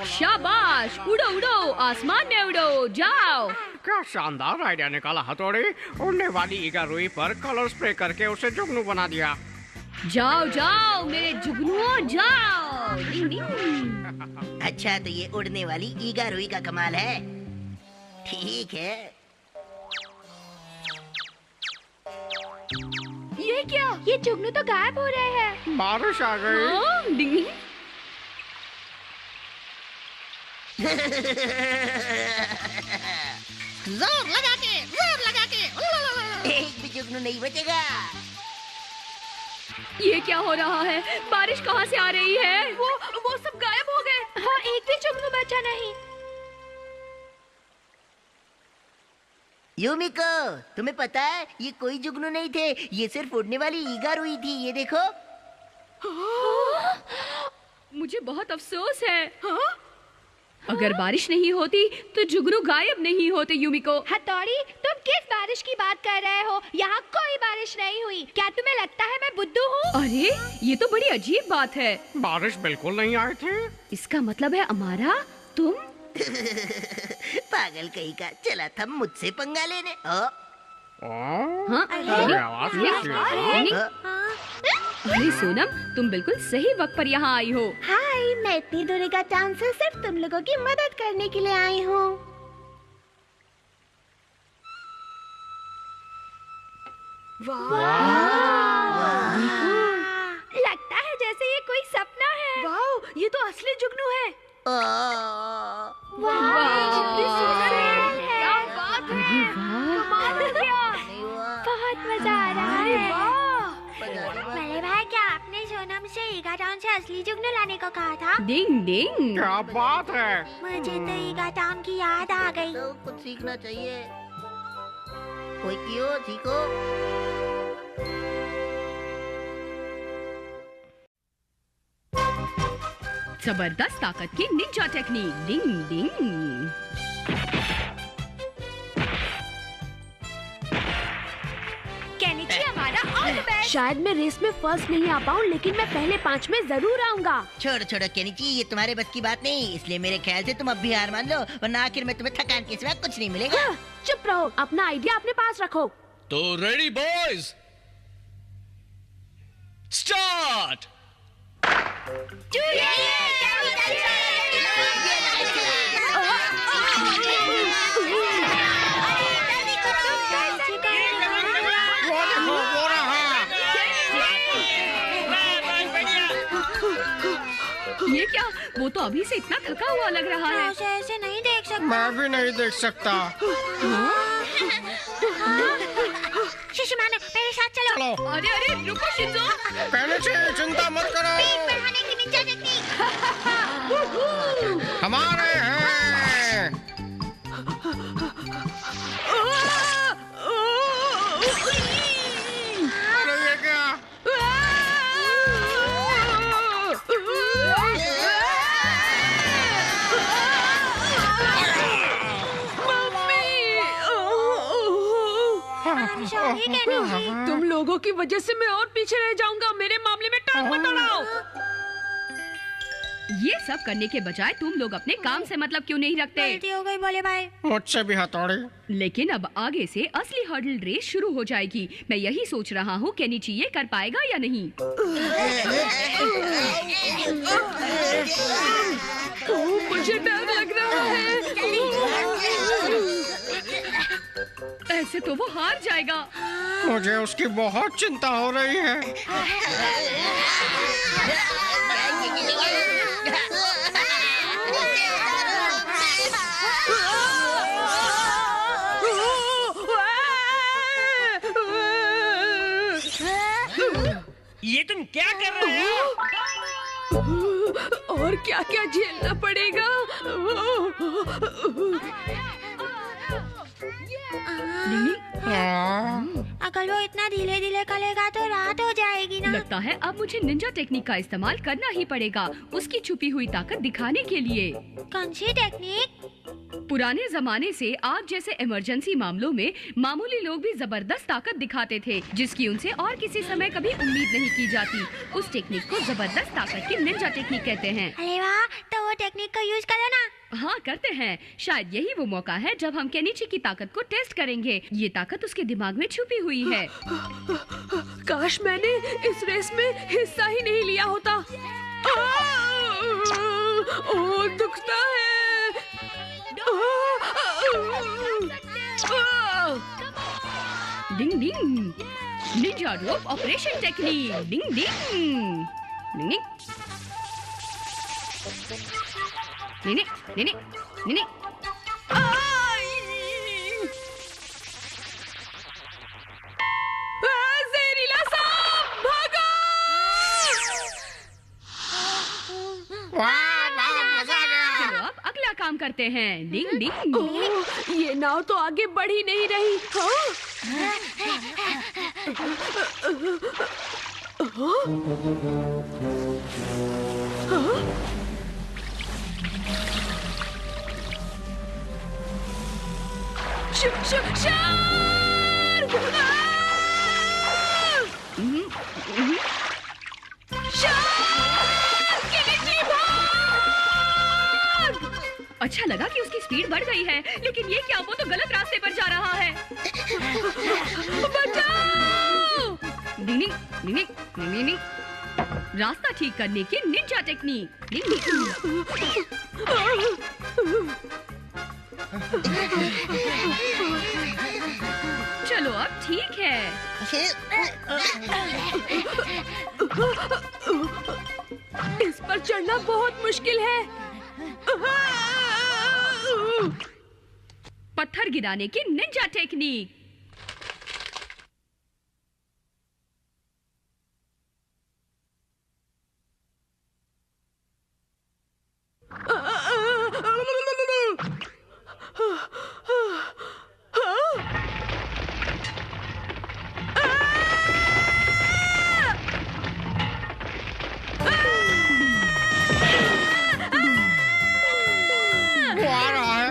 शाबाश, उड़ो उड़ो, आसमान में उड़ो, जाओ। क्या शानदार आइडिया निकाला हथौड़ी। उड़ने वाली ईगा रुई पर कलर स्प्रे करके उसे जुगनू बना दिया। जाओ जाओ मेरे जुगनुओं, जाओ। डिंग डिंग। अच्छा, तो ये उड़ने वाली ईगा रुई का कमाल है। ठीक है। ये क्या? ये जुगनू तो गायब हो रहे हैं। बारिश आ गई। हाँ, डिंग डिंग। जोर लगा के एक भी जुगनू नहीं बचेगा। ये क्या हो रहा है? बारिश कहाँ से आ रही है? वो सब गायब हो गए। हाँ, एक भी जुगनू बचा नहीं। यूमिको, तुम्हें पता है ये कोई जुगनू नहीं थे, ये सिर्फ उड़ने वाली ईगा रुई थी। ये देखो। मुझे बहुत अफसोस है। अगर बारिश नहीं होती तो जुगनू गायब नहीं होते। यूमिको, हथौड़ी, तुम किस बारिश की बात कर रहे हो? यहाँ कोई बारिश नहीं हुई। क्या तुम्हें लगता है मैं बुद्धू हूँ? अरे ये तो बड़ी अजीब बात है। बारिश बिल्कुल नहीं आई थी। इसका मतलब है अमारा तुम? पागल कहीं का, चला था मुझसे पंगा लेने। हाँ? ये आवाज कैसी है? अरे सोनम, तुम बिल्कुल सही वक्त पर यहाँ आई हो। हाय, मैं इतनी दूरी का चांस से सिर्फ तुम लोगों की मदद करने के लिए आई हूँ। लगता है जैसे ये कोई सपना है। वाह, ये तो असली जुगनू है। क्या बात है, कमाल हो गया। बहुत मजा आ रहा है। बड़े भाई, क्या आपने सोनम से ईगा टाउन से असली जुगनू लाने को कहा था? डिंग डिंग। क्या बात है? मुझे तो ईगा टाउन की याद आ गई। तो कुछ सीखना चाहिए। कोई क्यों सीखो। जबरदस्त ताकत की निंजा टेक्निक। डिंग डिंग। केनिची हमारा ऑल द बेस्ट। शायद मैं रेस में फर्स्ट नहीं आ पाऊँ, लेकिन मैं पहले 5 में जरूर आऊंगा। छोड़ो छोड़ो केनिची, ये तुम्हारे बस की बात नहीं, इसलिए मेरे ख्याल से तुम अब भी हार मान लो, वरना आखिर में तुम्हें थकान के सिवा कुछ नहीं मिलेगा। चुप रहो, अपना आइडिया अपने पास रखो। तो रेडी बॉयज, स्टार्ट। ये क्या? वो तो अभी से इतना थका हुआ लग रहा है। ऐसे नहीं देख सकता। मैं भी नहीं देख सकता। शिशुमानो, मेरे साथ चलो। चलो। अरे अरे रुको शिंजो। केनिची, चिंता मत करो, बढ़ाने की निंजा टेक्निक। हमारे हैं। अरे ये क्या? तुम लोगों की वजह से मैं और पीछे रह जाऊंगा। मेरे मामले में टांग मत अड़ाओ। ये सब करने के बजाय तुम लोग अपने काम से मतलब क्यों नहीं रखते? गलती हो गई बोले भाई। मुझसे भी हथौड़ी। लेकिन अब आगे से असली हर्डल रेस शुरू हो जाएगी। मैं यही सोच रहा हूँ केनिची ये कर पाएगा या नहीं। मुझे डर लग रहा है। ऐसे तो वो हार जाएगा। मुझे उसकी बहुत चिंता हो रही है। ये तुम क्या कर रहे हो? और क्या क्या झेलना पड़ेगा। अगर वो इतना धीरे धीरे करेगा तो रात हो जाएगी ना। लगता है अब मुझे निंजा टेक्निक का इस्तेमाल करना ही पड़ेगा, उसकी छुपी हुई ताकत दिखाने के लिए। कौन सी टेक्निक? पुराने जमाने से आग जैसे इमरजेंसी मामलों में मामूली लोग भी जबरदस्त ताकत दिखाते थे, जिसकी उनसे और किसी समय कभी उम्मीद नहीं की जाती। उस टेक्निक को जबरदस्त ताकत की निंजा टेक्निक कहते हैं। अरे वाह, तो वो टेक्निक को यूज करो ना। हाँ करते हैं। शायद यही वो मौका है जब हम केनिची की ताकत को टेस्ट करेंगे। ये ताकत उसके दिमाग में छुपी हुई है। काश मैंने इस रेस में हिस्सा ही नहीं लिया होता। ओह, दुखता है। डिंग डिंग, निंजा रोप operation technique. Ding ding, ding ding, ding ding, डिंग। जहरीला सांप, भागो! चलो अब अगला काम करते हैं। डिंग डिंग। ओह, ये नाव तो आगे बढ़ ही नहीं रही। अच्छा लगा कि उसकी स्पीड बढ़ गई है, लेकिन ये क्या, वो तो गलत रास्ते पर जा रहा है। बचाओ! डिंग डिंग डिंग डिंग डिंग डिंग। रास्ता ठीक करने की निंजा टेक्निक। डिंग डिंग। चलो अब ठीक है। इस पर चढ़ना बहुत मुश्किल है। पत्थर गिराने की निंजा टेक्निक।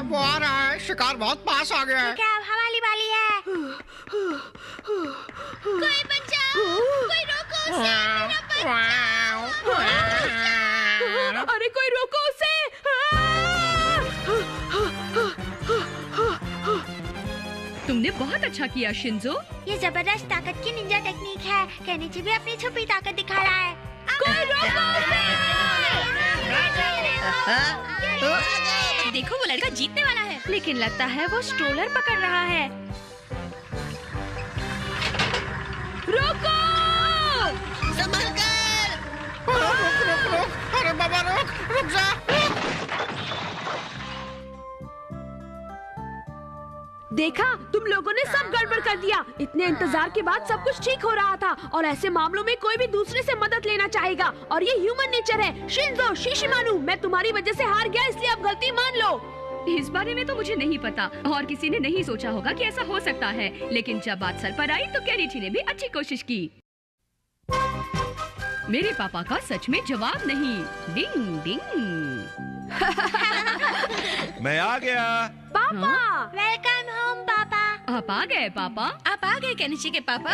वो आ रहा है, शिकार बहुत पास आ गया है। क्या हमारी बारी है? कोई बचाओ, कोई रोको उसे, मेरा बच्चा। अरे कोई रोको उसे। तुमने बहुत अच्छा किया शिंजो। ये जबरदस्त ताकत की निंजा टेक्निक है। केनिची भी अपनी छुपी ताकत दिखा रहा है। कोई रोको उसे। देखो वो लड़का जीतने वाला है। लेकिन लगता है वो स्ट्रोलर पकड़ रहा है। रोको! संभल कर! रुक, अरे बाबा रुक जा। देखा, तुम लोगों ने सब गड़बड़ कर दिया। इतने इंतजार के बाद सब कुछ ठीक हो रहा था, और ऐसे मामलों में कोई भी दूसरे से मदद लेना चाहेगा, और ये ह्यूमन नेचर है। शिंजो, शिशिमारू, मैं तुम्हारी वजह से हार गया, इसलिए अब गलती मान लो। इस बारे में तो मुझे नहीं पता, और किसी ने नहीं सोचा होगा कि ऐसा हो सकता है, लेकिन जब बात सर पर आई तो केनिची ने भी अच्छी कोशिश की। मेरे पापा का सच में जवाब नहीं। डिंग डिंग। मैं आ गया। पापा, वेलकम होम पापा। आप आ गए पापा? आप आ गए केनिची के पापा?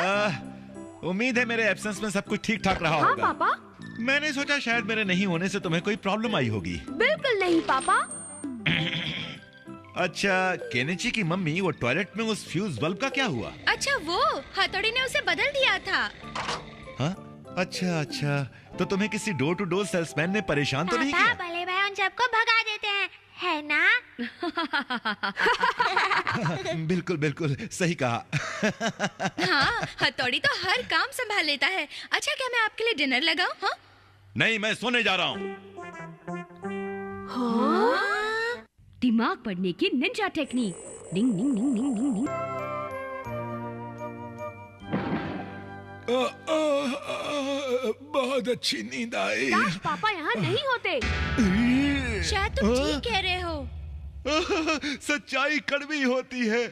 उम्मीद है मेरे एब्सेंस में सब कुछ ठीक ठाक रहा हाँ होगा। पापा। मैंने सोचा शायद मेरे नहीं होने से तुम्हें कोई प्रॉब्लम आई होगी। बिल्कुल नहीं पापा। अच्छा, केनिची की मम्मी, वो टॉयलेट में उस फ्यूज बल्ब का क्या हुआ? अच्छा, वो हथौड़ी ने उसे बदल दिया था। हाँ? अच्छा, तो तुम्हें किसी डोर टू डोर सेल्समैन ने परेशान तो नहीं किया? भले भाई उन सबको भगा देते हैं, है ना? बिल्कुल सही कहा। हाँ, हथौड़ी तो हर काम संभाल लेता है। अच्छा, क्या मैं आपके लिए डिनर लगाऊं? हाँ? नहीं, मैं सोने जा रहा हूँ। हाँ? दिमाग पढ़ने की Ninja technique. Ding ding ding ding ding डिंग। बहुत अच्छी नींद आई। काश पापा यहाँ नहीं होते। शायद तुम ठीक कह रहे हो। सच्चाई कड़वी होती है।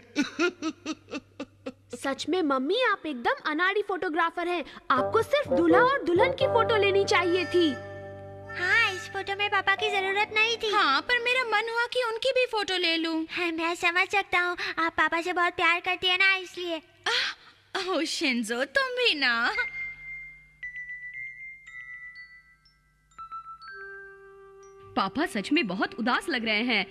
सच में मम्मी, आप एकदम अनाड़ी फोटोग्राफर हैं। आपको सिर्फ दूल्हा और दुल्हन की फोटो लेनी चाहिए थी। हाँ, इस फोटो में पापा की जरूरत नहीं थी। हाँ, पर मेरा मन हुआ कि उनकी भी फोटो ले लूं। हाँ, मैं समझ सकता हूँ, आप पापा से बहुत प्यार करती है ना, इसलिए। ओह शिंजो, तुम भी ना। पापा सच में बहुत उदास लग रहे हैं।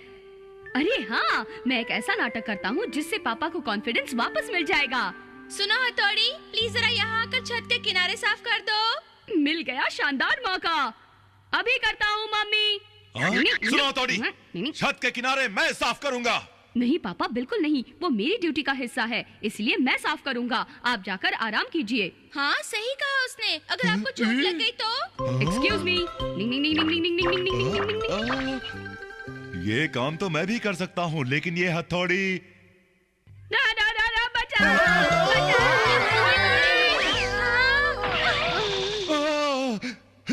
अरे हाँ, मैं एक ऐसा नाटक करता हूँ जिससे पापा को कॉन्फिडेंस वापस मिल जाएगा। सुनो हथौड़ी, प्लीज जरा यहाँ आकर छत के किनारे साफ कर दो। मिल गया शानदार मौका। अभी करता हूँ मम्मी। सुनो हथौड़ी, छत के किनारे मैं साफ करूंगा। नहीं पापा, बिल्कुल नहीं, वो मेरी ड्यूटी का हिस्सा है, इसलिए मैं साफ करूंगा। आप जाकर आराम कीजिए। हाँ, सही कहा उसने। अगर आपको चोट लग गई तो? Excuse me. ये काम तो मैं भी कर सकता हूँ, लेकिन ये हथौड़ी।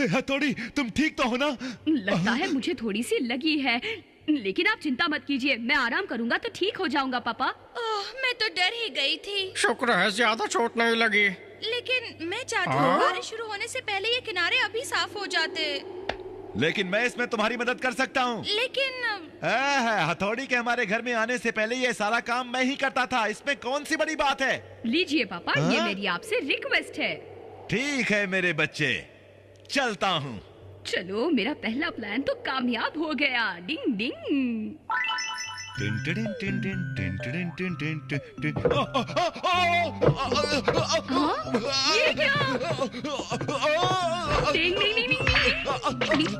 हथौड़ी, तुम ठीक तो हो ना? लगता है मुझे थोड़ी सी लगी है, लेकिन आप चिंता मत कीजिए, मैं आराम करूंगा तो ठीक हो जाऊंगा पापा। ओह, मैं तो डर ही गई थी। शुक्र है ज्यादा चोट नहीं लगी। लेकिन मैं चाहती हूँ बारिश शुरू होने से पहले ये किनारे अभी साफ हो जाते। लेकिन मैं इसमें तुम्हारी मदद कर सकता हूँ। लेकिन हथौड़ी के हमारे घर में आने से पहले ये सारा काम मैं ही करता था, इसमें कौन सी बड़ी बात है? लीजिए पापा, ये मेरी आपसे रिक्वेस्ट है। ठीक है मेरे बच्चे, चलता हूँ। चलो मेरा पहला प्लान तो कामयाब हो गया। Ding ding. टिन टिन टिन टिन टिन टिन टिन टिन टिन टिन। ये क्या? डिंग डिंग डिंग डिंग।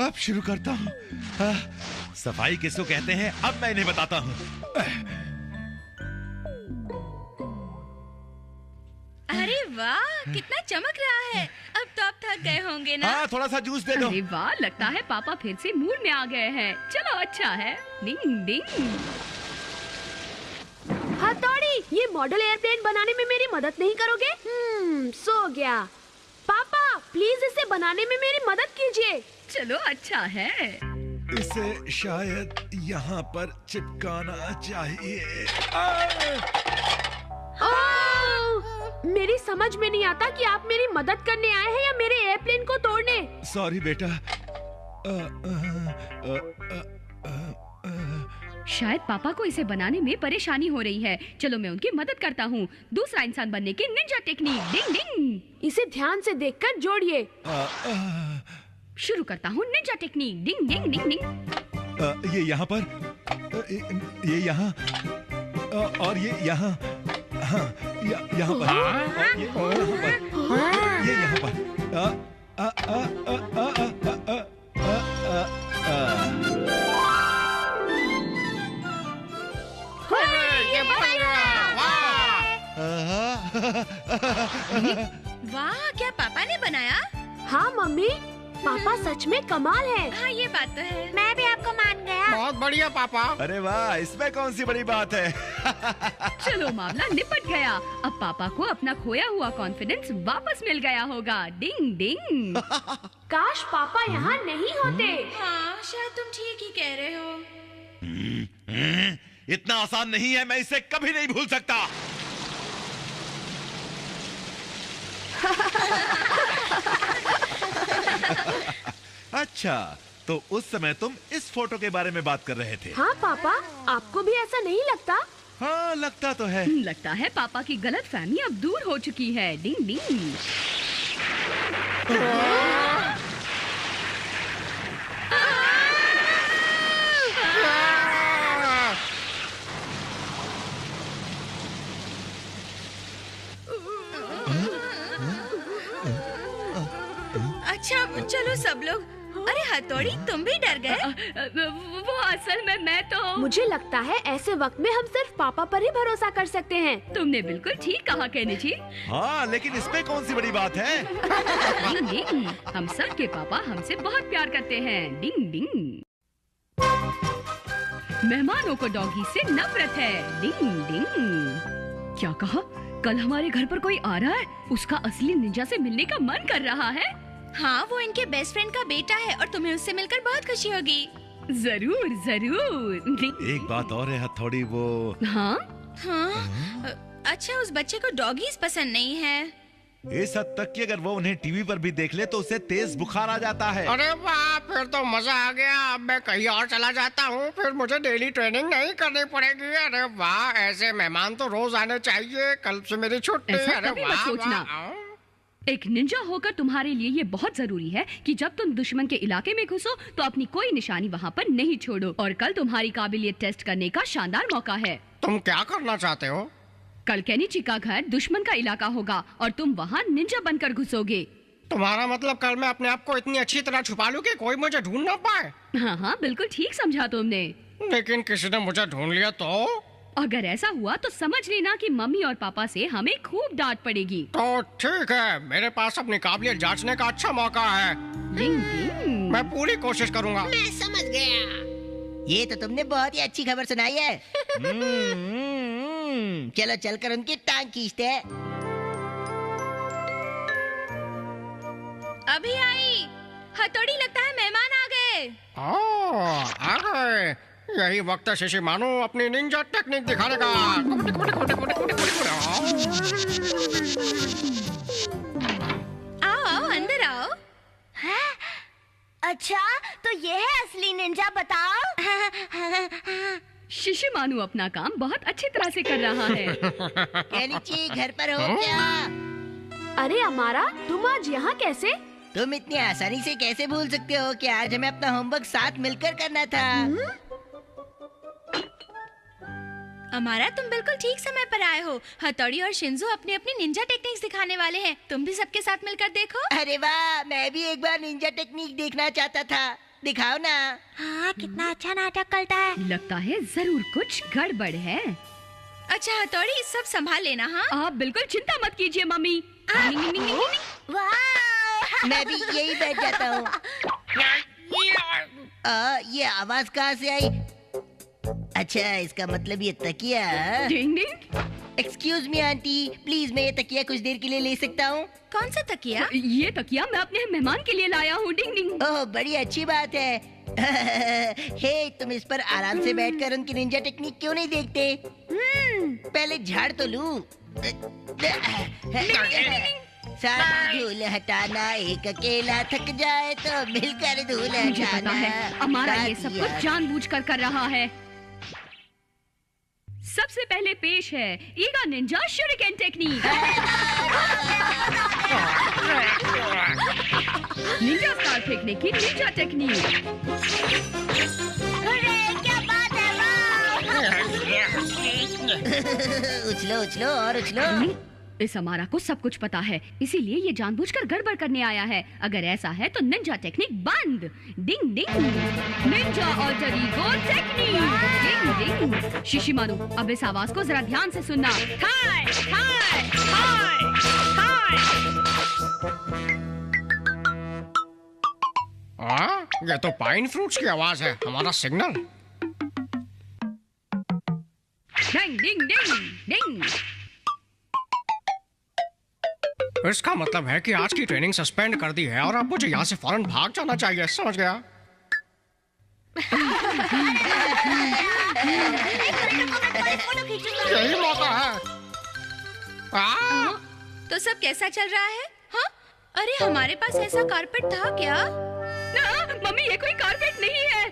अब शुरू करता हूँ। सफाई किसको कहते हैं अब मैं इन्हें बताता हूँ। अरे वाह, कितना चमक रहा है। अब तो आप थक गए होंगे ना? हाँ, थोड़ा सा जूस दे दो। अरे वाह, लगता है पापा फिर से मूड में आ गए हैं। चलो अच्छा है। डिंग डिंग। हथौड़ी, ये मॉडल एयरप्लेन बनाने में मेरी मदद नहीं करोगे? सो गया। पापा प्लीज इसे बनाने में मेरी मदद कीजिए। चलो अच्छा है। इसे शायद यहाँ पर चिपकाना चाहिए। मेरी समझ में नहीं आता कि आप मेरी मदद करने आए हैं या मेरे एयरप्लेन को तोड़ने। सॉरी बेटा। शायद पापा को इसे बनाने में परेशानी हो रही है। चलो मैं उनकी मदद करता हूँ। दूसरा इंसान बनने की निंजा टेक्निक। डिंग डिंग। इसे ध्यान से देखकर जोड़िए। शुरू करता हूँ Ninja technique. Ding ding ding ding. ये यहाँ पर, ये यहाँ और ये यहाँ। हाँ, यहाँ पर, ये यहाँ पर। वाह, क्या पापा ने बनाया? हाँ मम्मी, पापा सच में कमाल है। हाँ ये बात तो है। मैं भी आपको मान गया। बहुत बढ़िया पापा। अरे वाह, इसमें कौन सी बड़ी बात है। चलो मामला निपट गया। अब पापा को अपना खोया हुआ कॉन्फिडेंस वापस मिल गया होगा। डिंग डिंग। काश पापा यहाँ नहीं होते। हाँ, शायद तुम ठीक ही कह रहे हो। इतना आसान नहीं है, मैं इसे कभी नहीं भूल सकता। अच्छा, तो उस समय तुम इस फोटो के बारे में बात कर रहे थे। हाँ पापा, आपको भी ऐसा नहीं लगता? हाँ, लगता तो है। लगता है पापा की गलतफहमी अब दूर हो चुकी है। डिंग डिंग। अच्छा चलो सब लोग। अरे हथौड़ी, तुम भी डर गए? वो असल में मैं तो। मुझे लगता है ऐसे वक्त में हम सिर्फ पापा पर ही भरोसा कर सकते हैं। तुमने बिल्कुल ठीक कहा केनी जी। हाँ, लेकिन इसमें कौन सी बड़ी बात है। डिंग डिंग। हम सब के पापा हमसे बहुत प्यार करते हैं। डिंग डिंग। मेहमानों को डॉगी से नफरत है। Ding ding. क्या कहा? कल हमारे घर पर कोई आ रहा है। उसका असली निंजा से मिलने का मन कर रहा है। हाँ, वो इनके बेस्ट फ्रेंड का बेटा है और तुम्हें उससे मिलकर बहुत खुशी होगी। जरूर जरूर। एक बात और है हथौड़ी, वो। हाँ? हाँ? अच्छा, उस बच्चे को डॉगीज पसंद नहीं है। इस हद तक कि अगर वो उन्हें टीवी पर भी देख ले तो उसे तेज बुखार आ जाता है। अरे वाह, फिर तो मजा आ गया। अब मैं कहीं और चला जाता हूँ, फिर मुझे डेली ट्रेनिंग नहीं करनी पड़ेगी। अरे वाह, ऐसे मेहमान तो रोज आने चाहिए। कल से मेरी छुट्टी। ऐसा कभी मत सोचना। एक निंजा होकर तुम्हारे लिए ये बहुत जरूरी है कि जब तुम दुश्मन के इलाके में घुसो तो अपनी कोई निशानी वहाँ पर नहीं छोड़ो। और कल तुम्हारी काबिलियत टेस्ट करने का शानदार मौका है। तुम क्या करना चाहते हो? कल केनिची का घर दुश्मन का इलाका होगा और तुम वहाँ निंजा बनकर घुसोगे। तुम्हारा मतलब कल मैं अपने आप को इतनी अच्छी तरह छुपा लूं कि कोई मुझे ढूंढ ना पाए? हाँ हाँ, बिल्कुल ठीक समझा तुमने। लेकिन किसी ने मुझे ढूंढ लिया तो? अगर ऐसा हुआ तो समझ लेना कि मम्मी और पापा से हमें खूब डांट पड़ेगी। तो ठीक है, मेरे पास अपनी काबिलियत जांचने का अच्छा मौका है। डिंग डिंग। मैं पूरी कोशिश करूंगा। मैं समझ गया। ये तो तुमने बहुत ही अच्छी खबर सुनाई है। चलो चलकर उनकी टांग खींचते हैं। अभी आई। हथौड़ी, लगता है मेहमान आ गए। आ गए। यही वक्त है शिशी मानो अपनी निंजा टेक्निक दिखाने का। आओ आओ, अंदर आओ। है? अच्छा, तो ये है असली निंजा, बताओ। शिशिमानु अपना काम बहुत अच्छी तरह से कर रहा है। केनिची, घर पर हो क्या? अरे अमारा, तुम आज यहाँ कैसे? तुम इतनी आसानी से कैसे भूल सकते हो कि आज हमें अपना होमवर्क साथ मिलकर करना था। अमारा, तुम बिल्कुल ठीक समय पर आए हो। हथौड़ी और शिंजो अपनी अपनी निंजा टेक्निक्स दिखाने वाले हैं। तुम भी सबके साथ मिलकर देखो। अरे वाह, मैं भी एक बार निंजा टेक्निक देखना चाहता था। दिखाओ ना। हाँ, कितना अच्छा नाटक करता है। लगता है जरूर कुछ गड़बड़ है। अच्छा हथौड़ी, सब संभाल लेना। हाँ, आप बिल्कुल चिंता मत कीजिए मम्मी। मैं भी यही बैठ जाता हूँ। ये आवाज कहाँ से आई? अच्छा, इसका मतलब ये तकिया। डिंग डिंग। एक्सक्यूज मी आंटी, प्लीज मैं ये तकिया कुछ देर के लिए ले सकता हूँ? कौन सा तकिया? ये तकिया मैं अपने मेहमान के लिए लाया हूँ। डिंग डिंग। ओह, बड़ी अच्छी बात है। हे, तुम इस पर आराम से बैठकर उनकी निंजा टेक्निक क्यों नहीं देखते? पहले झाड़ तो लूं। सारा धूल हटाना, एक अकेला थक जाए तो मिलकर धूल मुझे पता हटाना। है हमारा ये सब कुछ जानबूझकर कर रहा है। सबसे पहले पेश है Iga ninja shuriken technique. Ninja star फेंकने की निंजा टेक्निक। क्या बात है, वाह! उछलो उछलो और उछलो। इस अमारा को सब कुछ पता है, इसीलिए ये जानबूझकर गड़बड़ करने आया है। अगर ऐसा है तो निंजा टेक्निक बंद। Ding ding. Ninja alter ego technique. Ding ding. Shishimaru, अब इस आवाज को जरा ध्यान से सुनना। हाय हाय हाय हाय। हाँ, ये तो पाइन फ्रूट्स की आवाज है, हमारा सिग्नल। डिंग डिंग डिंग डिंग। इसका मतलब है कि आज की ट्रेनिंग सस्पेंड कर दी है और अब मुझे यहाँ से फौरन भाग जाना चाहिए। समझ गया? यही मौका है। तो सब कैसा चल रहा है? हाँ? अरे हमारे पास ऐसा कारपेट था क्या? मम्मी, ये कोई कारपेट नहीं है।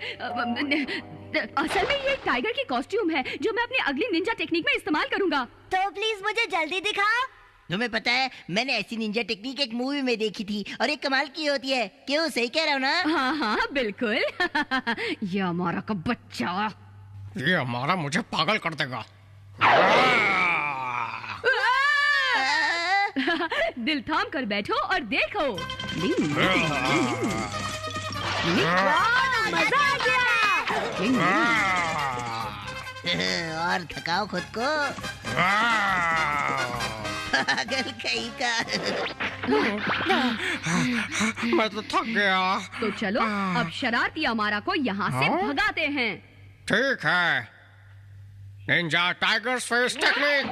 असल में ये एक टाइगर की कॉस्ट्यूम है जो मैं अपनी अगली निंजा टेक्निक में इस्तेमाल करूंगा। तो प्लीज मुझे जल्दी दिखाओ। तुम्हें पता है, मैंने ऐसी निंजा टेक्निक एक मूवी में देखी थी और एक कमाल की होती है। क्यों, सही कह रहा हूँ ना? हाँ हाँ बिल्कुल। ये हमारा का बच्चा। ये हमारा मुझे पागल कर देगा। दिल थाम कर बैठो और देखो। मजा आ गया। और थकाओ खुद को। पागल कहीं का। मैं तो थक गया। तो चलो अब शरारती अमारा को यहाँ से भगाते हैं। ठीक है। Ninja tiger face technique.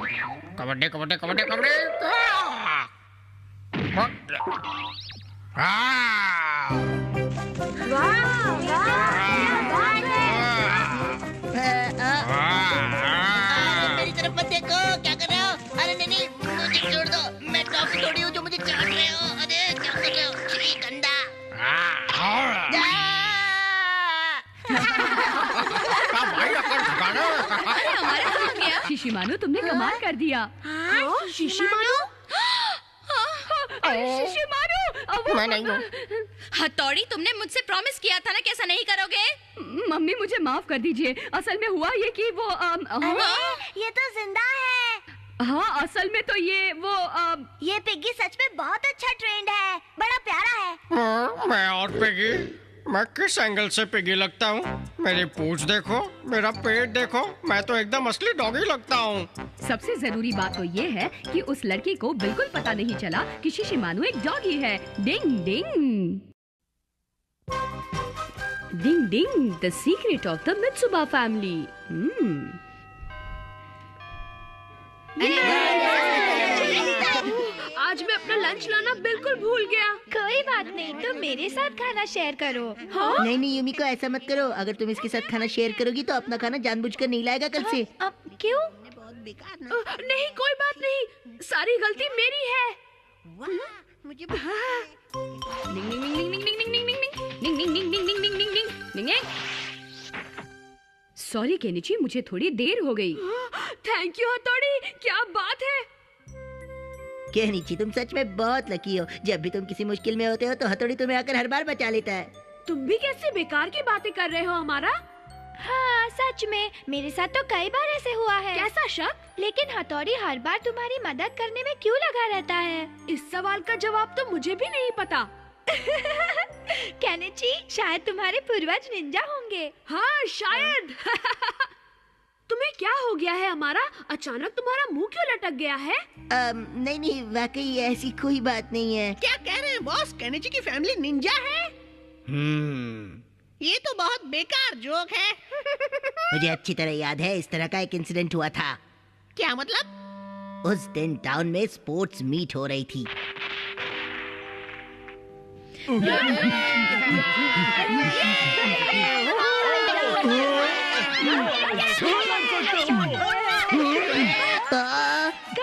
Kabaddi kabaddi kabaddi kabaddi. मेरी तरफ मत देखो, क्या कर रहे हो? अरे नहीं, मुझे छोड़ दो। मैं टॉफी थोड़ी हूँ जो मुझे चाट रहे हो। अरे क्या कर रहे हो? छी, गंदा। अरे हमारा हो गया। शिशिमारू, तुमने कमाल कर दिया। शिशिमारू? शिशिमारू, मैं नहीं हूँ। हथौड़ी, तुमने मुझसे प्रॉमिस किया था ना कि ऐसा नहीं करोगे। मम्मी मुझे माफ कर दीजिए। असल में हुआ ये कि वो अरे ये तो जिंदा है। हाँ, असल में तो ये वो ये पिग्गी सच में बहुत अच्छा ट्रेंड है, बड़ा प्यारा है। मैं और पिगी, मैं किस एंगल से पिगी लगता हूँ? मेरी पूंछ देखो, मेरा पेट देखो, मैं तो एकदम असली डॉगी लगता हूँ। सबसे जरूरी बात तो ये है कि उस लड़की को बिल्कुल पता नहीं चला कि शिशिमारू एक डॉगी है। Ding ding ding ding. The secret of the Mitsuba family. आज मैं अपना लंच लाना बिल्कुल भूल गया। कोई बात नहीं, तुम मेरे साथ खाना शेयर करो। हाँ? नहीं यूमिको, ऐसा मत करो। अगर तुम इसके साथ खाना शेयर करोगी तो अपना खाना जानबूझकर नहीं लाएगा कल से। अब क्यों? नहीं, कोई बात नहीं, सारी गलती मेरी है। मुझे सॉरी केनिची, मुझे थोड़ी देर हो गई। थैंक यू हथौड़ी, क्या बात है। केनिची, तुम सच में बहुत लकी हो। जब भी तुम किसी मुश्किल में होते हो तो हथौड़ी तुम्हें आकर हर बार बचा लेता है। तुम भी कैसी बेकार की बातें कर रहे हो हमारा। हाँ सच में, मेरे साथ तो कई बार ऐसे हुआ है। कैसा शक? लेकिन हथौड़ी हर बार तुम्हारी मदद करने में क्यों लगा रहता है? इस सवाल का जवाब तो मुझे भी नहीं पता। केनिची, शायद तुम्हारे पूर्वज निंजा होंगे। हाँ शायद। तुम्हें क्या हो गया है हमारा? अचानक तुम्हारा मुंह क्यों लटक गया है? नहीं नहीं, वाकई ऐसी कोई बात नहीं है। क्या कह रहे हैं बॉस? केनिची की फैमिली निंजा है? ये तो बहुत बेकार जोक है। मुझे अच्छी तरह याद है, इस तरह का एक इंसिडेंट हुआ था। क्या मतलब? उस दिन टाउन में स्पोर्ट्स मीट हो रही थी।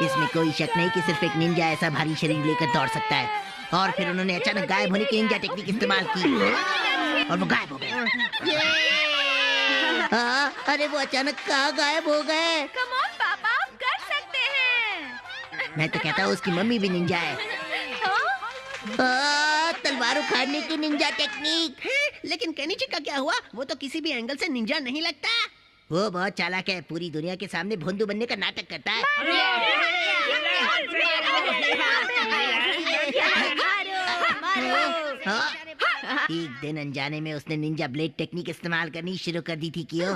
इसमें कोई शक नहीं कि सिर्फ एक निंजा ऐसा भारी शरीर लेकर दौड़ सकता है। और फिर उन्होंने अचानक गायब होने की निंजा टेक्निक इस्तेमाल की और वो गायब हो गए। अरे वो अचानक कहाँ गायब हो गए? कम ऑन पापा, आप कर सकते हैं। मैं तो कहता हूँ उसकी मम्मी भी निंजा है। तलवार उखाड़ने की निंजा टेक्निक। लेकिन केनिची का क्या हुआ? वो तो किसी भी एंगल से निंजा नहीं लगता। वो बहुत चालाक है, पूरी दुनिया के सामने भोंदू बनने का नाटक करता है। एक दिन अनजाने में उसने निंजा ब्लेड टेक्निक इस्तेमाल करनी शुरू कर दी थी। क्यों?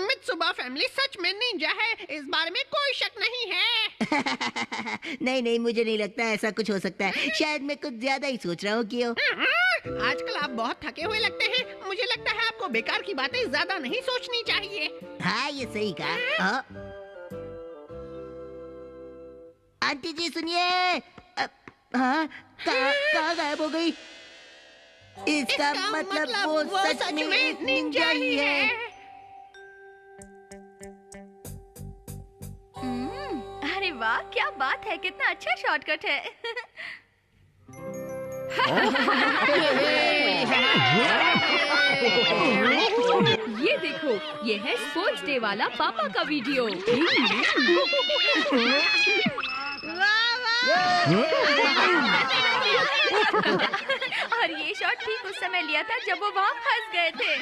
मित्सुबा फैमिली सच में निंजा है, इस बारे में कोई शक नहीं है। नहीं नहीं, मुझे नहीं लगता ऐसा कुछ हो सकता है। शायद मैं कुछ ज्यादा ही सोच रहा हूँ। क्यों? आजकल आप बहुत थके हुए लगते हैं। मुझे लगता है आपको बेकार की बातें ज्यादा नहीं सोचनी चाहिए। हाँ, ये सही कहा। आंटी जी सुनिए। हाँ, कहाँ गायब हो गई? इसका मतलब वो सच में निंजा ही है। अरे वाह, क्या बात है, कितना अच्छा शॉर्टकट है। ये देखो, ये है स्पोर्ट्स डे वाला पापा का वीडियो। और ये शॉट ठीक उस समय लिया था जब वो वहाँ फंस गए थे।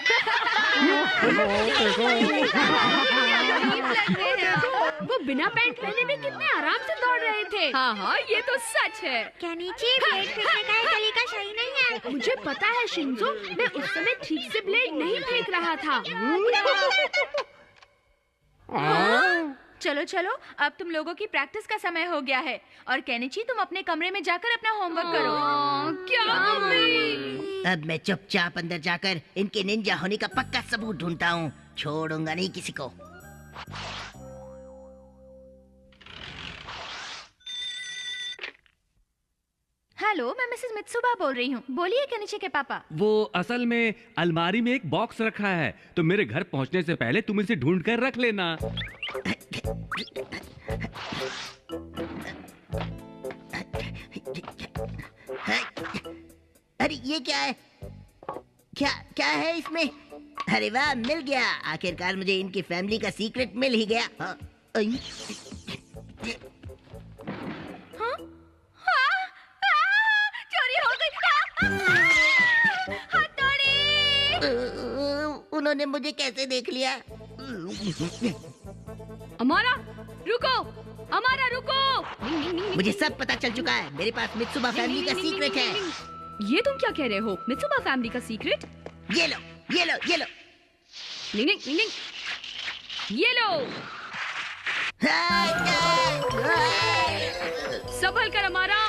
वो बिना पैंट पहने में कितने आराम से दौड़ रहे थे। हाँ हाँ, ये तो सच है। केनिची, ब्लेड फेंकने का ये तरीका सही नहीं है। मुझे पता है शिंजो, मैं उस समय ठीक से ब्लेड नहीं फेंक रहा था। चलो चलो, अब तुम लोगों की प्रैक्टिस का समय हो गया है। और केनिची, तुम अपने कमरे में जाकर अपना होमवर्क करो। क्या मम्मी? अब मैं चुपचाप अंदर जाकर इनके निंजा होने का पक्का सबूत ढूंढता हूँ। छोड़ूंगा नहीं किसी को। हेलो, मैं मिसेस मित्सुबा बोल रही हूँ। बोलिए केनिची के पापा। वो असल में अलमारी में एक बॉक्स रखा है, तो मेरे घर पहुंचने से पहले तुम इसे ढूंढ कर रख लेना। अरे ये क्या है? क्या क्या है इसमें? अरे वाह, मिल गया। आखिरकार मुझे इनकी फैमिली का सीक्रेट मिल ही गया। चोरी हो गई। हथौड़ी! उन्होंने मुझे कैसे देख लिया? अमारा रुको, अमारा रुको। मुझे सब पता चल चुका है। मेरे पास मित्सुबा फैमिली का सीक्रेट है। ये तुम क्या कह रहे हो? मित्सुबा फैमिली का सीक्रेट? ये लो, ये लो, ये लो। निंग निंग निंग, ये लो। संभल कर अमारा।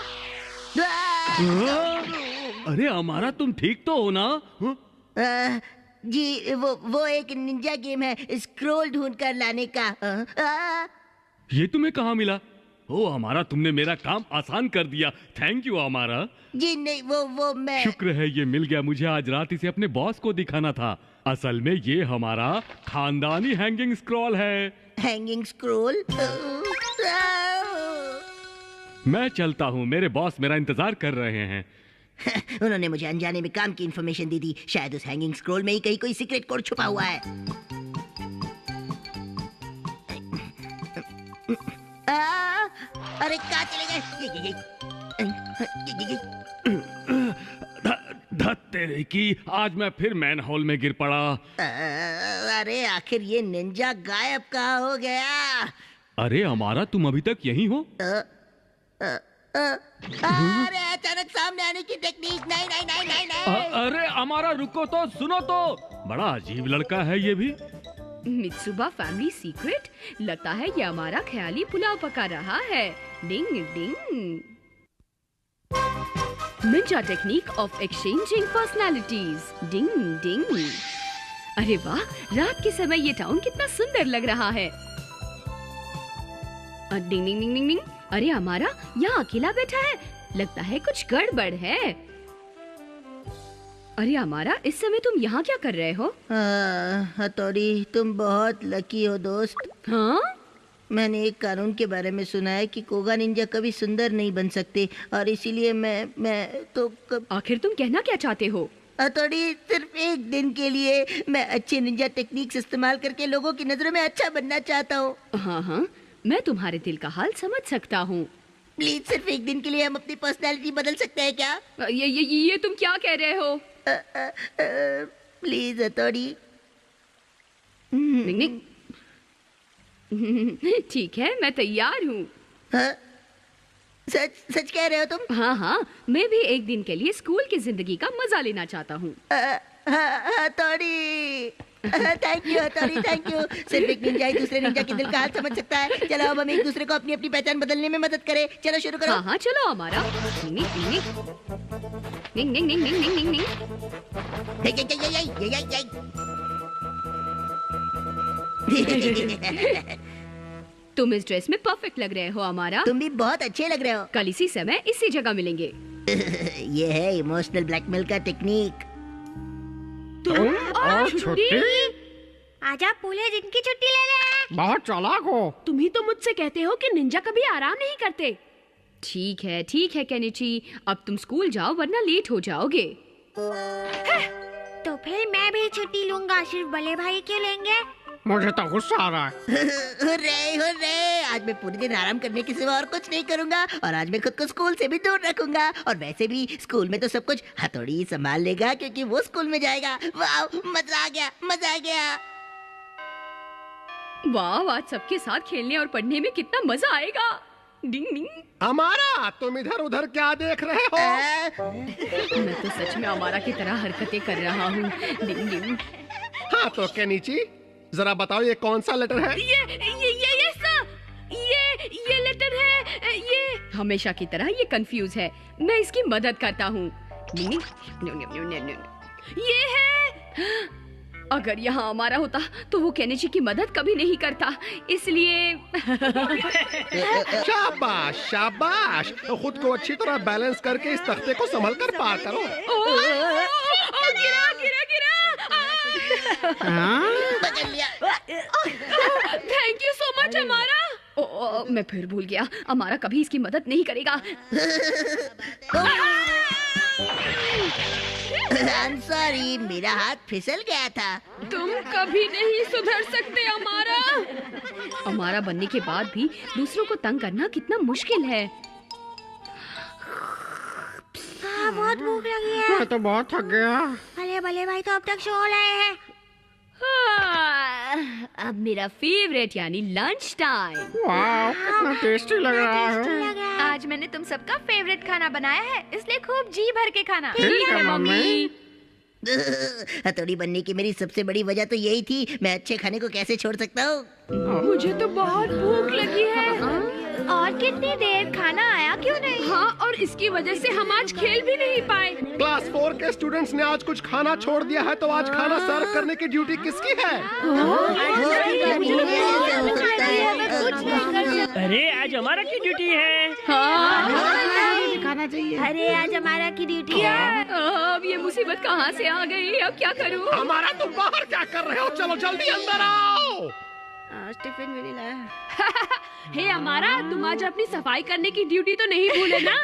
अरे अमारा, तुम ठीक तो हो ना? जी, वो एक निंजा गेम है, स्क्रोल ढूंढ कर लाने का। ये तुम्हें कहाँ मिला? ओ हमारा, तुमने मेरा काम आसान कर दिया। थैंक यू हमारा। जी नहीं, वो मैं। शुक्र है ये मिल गया। मुझे आज रात इसे अपने बॉस को दिखाना था। असल में ये हमारा खानदानी हैंगिंग स्क्रॉल है। Hanging scroll? मैं चलता हूँ, मेरे बॉस मेरा इंतजार कर रहे हैं। उन्होंने मुझे अनजाने में काम की इंफॉर्मेशन दी थी। शायद उस हैंगिंग स्क्रॉल में ही कहीं कोई सीक्रेट कोड छुपा हुआ है। अरे कहाँ चले गए? धत तेरे की, आज मैं फिर मैन होल में गिर पड़ा। अरे आखिर ये निंजा गायब कहाँ हो गया? अरे हमारा तुम अभी तक यहीं हो? अरे अचानक सामने आने की टेक्निक, नहीं नहीं नहीं नहीं नहीं। अरे हमारा रुको तो, सुनो तो, बड़ा अजीब लड़का है ये भी। मित्सुबा फैमिली सीक्रेट, लगता है ये हमारा ख्याली पुलाव पका रहा है। Ding ding. Ninja technique of exchanging personalities. Ding ding. अरे वाह, रात के समय ये टाउन कितना सुंदर लग रहा है। Ding ding ding ding ding. अरे हमारा यहाँ अकेला बैठा है, लगता है कुछ गड़बड़ है। अरे हमारा, इस समय तुम यहाँ क्या कर रहे हो? हथौड़ी, तुम बहुत लकी हो दोस्त। हाँ? मैंने एक कानून के बारे में सुना है कि कोगा निंजा कभी सुंदर नहीं बन सकते, और इसीलिए मैं तो आखिर तुम कहना क्या चाहते हो? हथौड़ी, सिर्फ एक दिन के लिए मैं अच्छे निंजा टेक्निक्स इस्तेमाल करके लोगों की नजरों में अच्छा बनना चाहता हूँ। हाँ हाँ, मैं तुम्हारे दिल का हाल समझ सकता हूँ। प्लीज सिर्फ एक दिन के लिए हम अपनी पर्सनालिटी बदल सकते हैं क्या? ये तुम क्या कह रहे हो? प्लीज हथौड़ी। ठीक है, मैं तैयार हूँ। सच सच कह रहे हो तुम? हाँ हाँ, मैं भी एक दिन के लिए स्कूल की जिंदगी का मजा लेना चाहता हूँ। हथौड़ी, थैंक यू हथौड़ी, थैंक यू। सिर्फ एक निंजा ही दूसरे निंजा के दिल का हाल समझ सकता है। चलो अब हम एक दूसरे को अपनी अपनी पहचान बदलने में मदद करें। चलो शुरू करो। हाँ हाँ चलो हमारा। निंग निंग निंग निंग निंग निंग। तुम इस ड्रेस में परफेक्ट लग रहे हो हमारा। तुम भी बहुत अच्छे लग रहे हो। कल इसी समय इसी जगह मिलेंगे। ये है इमोशनल ब्लैकमेल का टेक्निक। तुम और छुट्टी? आजा पूरे दिन की छुट्टी ले ले। बहुत चालाक हो। तुम ही तो मुझसे कहते हो कि निंजा कभी आराम नहीं करते। ठीक है केनिची, अब तुम स्कूल जाओ वरना लेट हो जाओगे। तो फिर मैं भी छुट्टी लूंगा, सिर्फ बड़े भाई क्यों लेंगे? मुझे तो गुस्सा आ रहा है। हुर्रे, आज मैं पूरे दिन आराम करने के सिवा और कुछ नहीं करूंगा, और आज मैं खुद को स्कूल से भी दूर रखूंगा। और वैसे भी स्कूल में तो सब कुछ हथौड़ी संभाल लेगा, क्योंकि वो स्कूल में जाएगा। वाह, मजा आ गया, मजा आ गया। वाह, आज सबके साथ खेलने और पढ़ने में कितना मजा आएगा। डिंग डिंग। हमारा, तुम इधर उधर क्या देख रहे हो? मैं तो सच में हमारा की तरह हरकतें कर रहा हूँ। Ding ding. हाँ तो केनिची, जरा बताओ ये कौन सा लेटर है? ये सर, ये लेटर है। ये हमेशा की तरह ये कंफ्यूज है, मैं इसकी मदद करता हूँ। ये है। अगर यहाँ हमारा होता तो वो केनिची की मदद कभी नहीं करता, इसलिए शाबाश शाबाश, खुद को अच्छी तरह बैलेंस करके इस तख्ते को संभल कर पार करो। थैंक यू सो मच हमारा। मैं फिर भूल गया, हमारा कभी इसकी मदद नहीं करेगा। I'm sorry, मेरा हाथ फिसल गया था। तुम कभी नहीं सुधर सकते हमारा। हमारा बनने के बाद भी दूसरों को तंग करना कितना मुश्किल है। हाँ, बहुत भूख लगी है। मैं तो बहुत थक गया। भले भले भाई तो अब तक सो रहे हैं। अब मेरा फेवरेट यानी लंच टाइम। वाह, कितना टेस्टी लग रहा है। आज मैंने तुम सबका फेवरेट खाना बनाया है, इसलिए खूब जी भर के खाना। ठीक है मम्मी। हथौड़ी बनने की मेरी सबसे बड़ी वजह तो यही थी, मैं अच्छे खाने को कैसे छोड़ सकता हूँ। मुझे तो बहुत भूख लगी है। और कितनी देर, खाना आया क्यों नहीं? हाँ, और इसकी वजह से हम आज खेल भी नहीं पाए। क्लास 4 के स्टूडेंट्स ने आज कुछ खाना छोड़ दिया है, तो आज खाना सर्व करने की ड्यूटी किसकी है? अरे आज हमारा की ड्यूटी है। खाना चाहिए। अरे आज हमारा की ड्यूटी है। अब ये मुसीबत कहाँ से आ गई, अब क्या करूँ? हमारा, तुम बाहर क्या कर रहे हो? चलो जल्दी अंदर आओ। टिफिन भी नहीं लाया। हे हमारा, तुम आज अपनी सफाई करने की ड्यूटी तो नहीं भूले ना?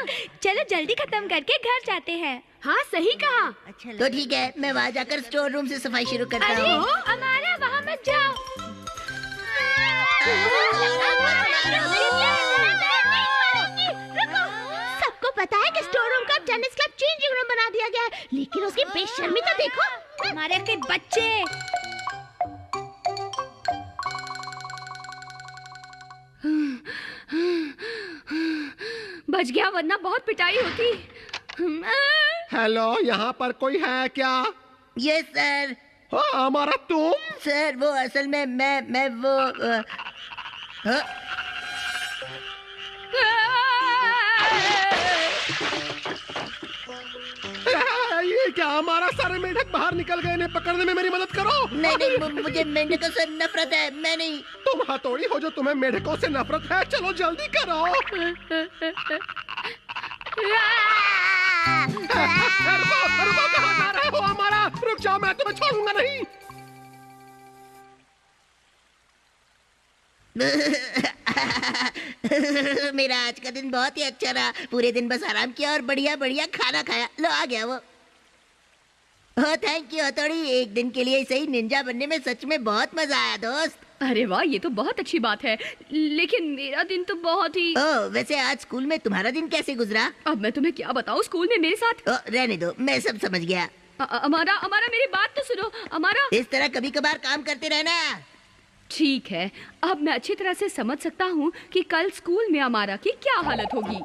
चलो जल्दी खत्म करके घर जाते हैं। हाँ सही कहा। तो ठीक है, मैं वहाँ जाकर स्टोर रूम से सफाई शुरू करता हूँ। हमारा वहाँ मत जाओ। पता है कि स्टोर रूम का टेनिस क्लब चेंजिंग रूम बना दिया गया है, लेकिन उसकी बेशर्मी तो देखो। हमारे के बच्चे। बच गया, वरना बहुत पिटाई होती। हेलो, यहाँ पर कोई है क्या? Yes sir. हाँ, हमारा तुम? सर वो असल में मैं वो ये क्या, हमारा सारे मेढक बाहर निकल गए, इन्हें पकड़ने में मेरी मदद करो। नहीं, मुझे मेंढकों से नफरत है, मैं नहीं। तुम हथौड़ी हो जो तुम्हें मेढकों से नफरत है? चलो जल्दी करो। रुको, कहाँ जा रहे हो हमारा? रुक जाओ, मैं तुम्हें छोड़ूंगा नहीं। मेरा आज का दिन बहुत ही अच्छा रहा। पूरे दिन बस आराम किया और बढ़िया बढ़िया खाना खाया। लो आ गया वो। ओह थैंक यू हथौड़ी, एक दिन के लिए सही निंजा बनने में सच में बहुत मजा आया दोस्त। अरे वाह, ये तो बहुत अच्छी बात है, लेकिन मेरा दिन तो बहुत ही। ओह वैसे आज स्कूल में तुम्हारा दिन कैसे गुजरा? अब मैं तुम्हें क्या बताऊं, स्कूल में मेरे साथ। रहने दो, मैं सब समझ गया। अमारा मेरी बात तो सुनो। अमारा, इस तरह कभी कभार काम करते रहना। ठीक है, अब मैं अच्छी तरह से समझ सकता हूँ कि कल स्कूल में अमारा की क्या हालत होगी।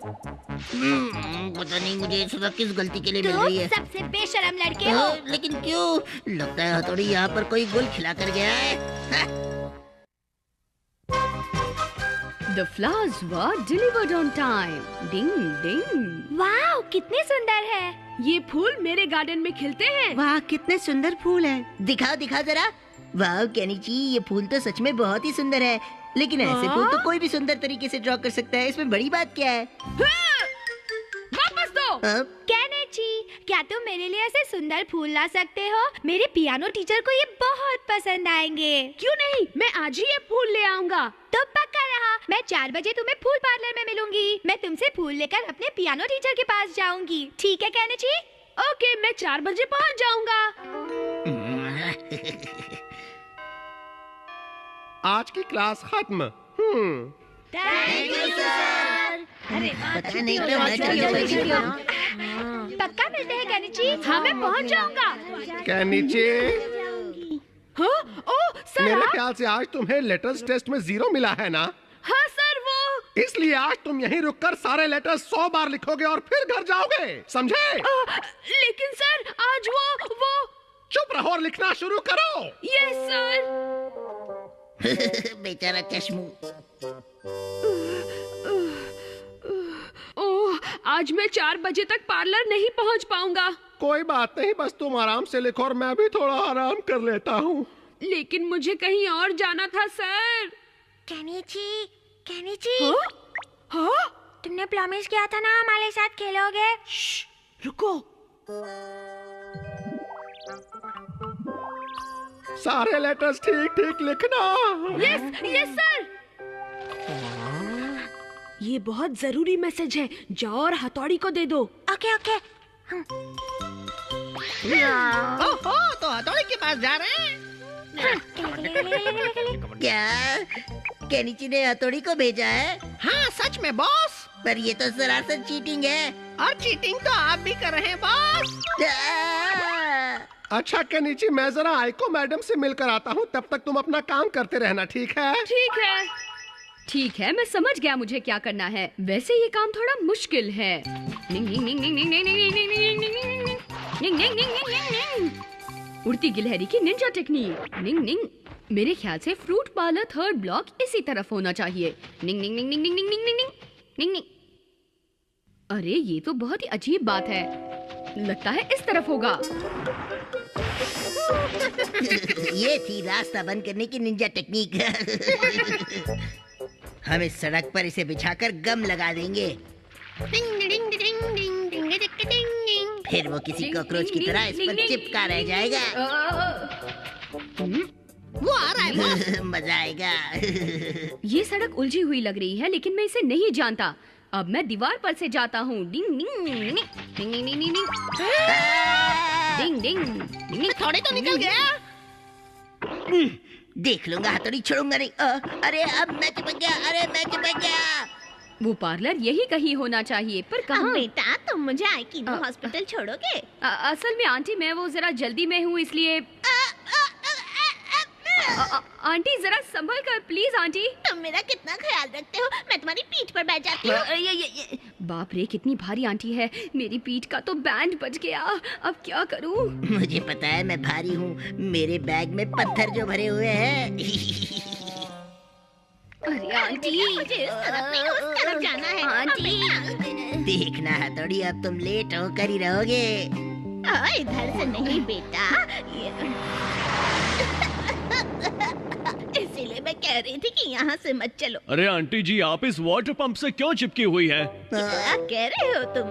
पता नहीं मुझे सजा किस गलती के लिए मिल रही है। सबसे बेशरम लड़के हो। लेकिन क्यों? लगता है हथौड़ी यहाँ पर कोई गुल खिला कर गया है। The flowers were delivered on time. Ding ding. वाह, कितने सुंदर है। ये फूल मेरे गार्डन में खिलते हैं। वाह, कितने सुंदर फूल हैं। दिखाओ जरा। वाह केनिची, ये फूल तो सच में बहुत ही सुंदर है, लेकिन ऐसे फूल तो कोई भी सुंदर तरीके से ड्रॉ कर सकता है। इसमें बड़ी बात क्या है? वापस दो। केनिची, क्या तुम मेरे लिए ऐसे सुंदर फूल ला सकते हो? मेरे पियानो टीचर को ये बहुत पसंद आएंगे। क्यों नहीं, मैं आज ही ये फूल ले आऊंगा। तो पक्का रहा, मैं 4 बजे तुम्हें फूल पार्लर में मिलूंगी। मैं तुमसे फूल लेकर अपने पियानो टीचर के पास जाऊंगी। ठीक है केनिची? ओके, मैं 4 बजे पहुंच जाऊंगा। आज की क्लास खत्म। Thank you sir. अरे पता नहीं पक्का मिलते हैं केनिची। हाँ, मैं पहुंच जाऊंगा। केनिची, हाँ? ओह सर, मेरे ख्याल से आज तुम्हें लेटर्स टेस्ट में 0 मिला है ना? हाँ सर, वो इसलिए आज तुम यहीं रुककर सारे लेटर्स 100 बार लिखोगे और फिर घर जाओगे, समझे? लेकिन सर आज वो चुप रहो और लिखना शुरू करो। Yes sir. बेचारा चश्मू। ओह, आज मैं 4 बजे तक पार्लर नहीं पहुंच पाऊंगा। कोई बात नहीं, बस तुम आराम से लिखो और मैं भी थोड़ा आराम कर लेता हूँ। लेकिन मुझे कहीं और जाना था सर। केनिची, हाँ? तुमने प्रॉमिस किया था ना हमारे साथ खेलोगे। रुको। सारे लेटर्स ठीक ठीक लिखना। Yes sir. ये बहुत जरूरी मैसेज है, जाओ और हथौड़ी को दे दो। ओके। ओहो, तो हथौड़ी के पास जा रहे हैं। क्या केनिची ने हथौड़ी को भेजा है? हाँ सच में बॉस। पर ये तो सरासर चीटिंग है। और चीटिंग तो आप भी कर रहे हैं बॉस। अच्छा केनिची, मैं जरा आइको मैडम से मिलकर आता हूँ, तब तक तुम अपना काम करते रहना, ठीक है? ठीक है, मैं समझ गया मुझे क्या करना है। वैसे ये काम थोड़ा मुश्किल है। उड़ती गिलहरी की निंजा टेक्निक। निंग निंग। मेरे ख्याल से फ्रूट पार्लर 3rd ब्लॉक इसी तरफ होना चाहिए। निंग निंग निंग निंग निंग निंग निंग निंग निंग निंग। अरे ये तो बहुत ही अजीब बात है, लगता है इस तरफ होगा। ये थी रास्ता बंद करने की निंजा टेक्निक। हम इस सड़क पर इसे बिछाकर गम लगा देंगे, फिर वो किसी कॉकरोच की तरह इस पर चिपका रह जाएगा। वो आ रहा है बॉस। मजा आएगा। ये सड़क उलझी हुई लग रही है, लेकिन मैं इसे नहीं जानता। अब मैं दीवार पर से जाता हूँ। Ding ding ding ding ding ding ding ding डिंग। थोड़ी तो निकल गया। देख लूंगा, हथौड़ी छोड़ूंगा नहीं। अरे अब मैं चिपक गया। वो पार्लर यही कहीं होना चाहिए, पर कहाँ? बेटा तुम मुझे आइकिनो हॉस्पिटल छोड़ोगे? असल में आंटी मैं वो जरा जल्दी में हूँ इसलिए। आंटी जरा संभल कर प्लीज आंटी। तुम मेरा कितना ख्याल रखते हो, मैं तुम्हारी पीठ पर बैठ जाती हूँ। बाप रे कितनी भारी आंटी है, मेरी पीठ का तो बैंड बज गया, अब क्या करूँ? मुझे पता है मैं भारी हूँ, मेरे बैग में पत्थर जो भरे हुए हैं। अरे आंटी मुझे इस तरफ नहीं उस तरफ जाना है आंटी। देखना हथौड़ी अब तुम लेट होकर ही रहोगे। इधर से नहीं बेटा, इसीलिए मैं कह रही थी कि यहाँ से मत चलो। अरे आंटी जी आप इस वाटर पंप से क्यों चिपकी हुई है? क्या कह रहे हो तुम?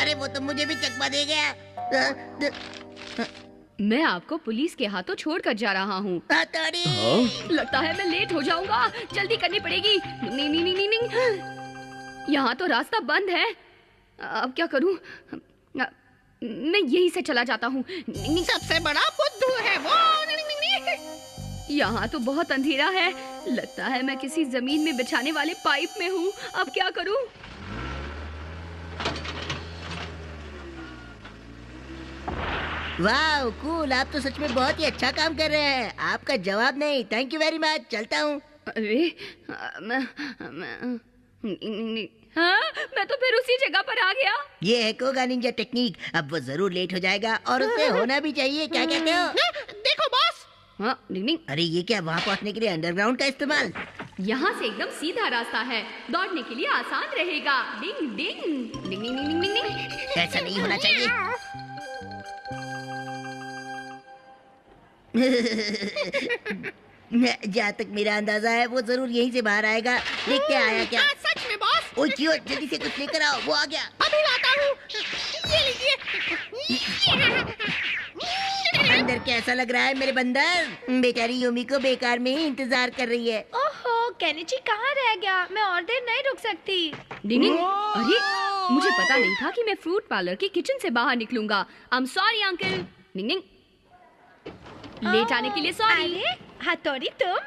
अरे वो तो मुझे भी चकमा दे गया। मैं आपको पुलिस के हाथों छोड़कर जा रहा हूँ। लगता है मैं लेट हो जाऊंगा, जल्दी करनी पड़ेगी। नी नी नी नी नी। यहाँ तो रास्ता बंद है, अब क्या करूँ? मैं यहीं से चला जाता हूँ। सबसे बड़ा बुद्धू है वो। यहाँ तो बहुत अंधेरा है, लगता है मैं किसी जमीन में बिछाने वाले पाइप में हूँ, अब क्या करूँ? वाह कूल, आप तो सच में बहुत ही अच्छा काम कर रहे हैं। आपका जवाब नहीं, थैंक यू वेरी मच, चलता हूँ। अरे हाँ, मैं तो फिर उसी जगह पर आ गया। ये है कोगा निंजा टेक्निक, अब वो जरूर लेट हो जाएगा और उसे होना भी चाहिए, क्या कहते हो? देखो बॉस। हाँ, डिंग डिंग। अरे ये क्या, वहाँ पहुँचने के लिए अंडरग्राउंड का इस्तेमाल? यहाँ से एकदम सीधा रास्ता है, दौड़ने के लिए आसान रहेगा। डिंग ding ding ding ding ding डिंग। ऐसा नहीं होना चाहिए। जहाँ तक मेरा अंदाजा है वो जरूर यहीं से बाहर आएगा। देखते हैं आया क्या। सच में बॉस। ओए क्यों, जल्दी से कुछ लेकर आओ, वो आ गया। अभी लाता हूँ, ये लीजिए। अंदर कैसा लग रहा है मेरे बंदर? बेचारी यूमी को बेकार में ही इंतजार कर रही है। ओहो, केनिची कहाँ रह गया? मैं और देर नहीं रुक सकती। डिंग, अरे मुझे पता नहीं था कि मैं फ्रूट पार्लर की किचन से बाहर निकलूंगा। I am sorry uncle. Ding ding. Late आने के लिए सॉरी। अरे हथौड़ी तुम?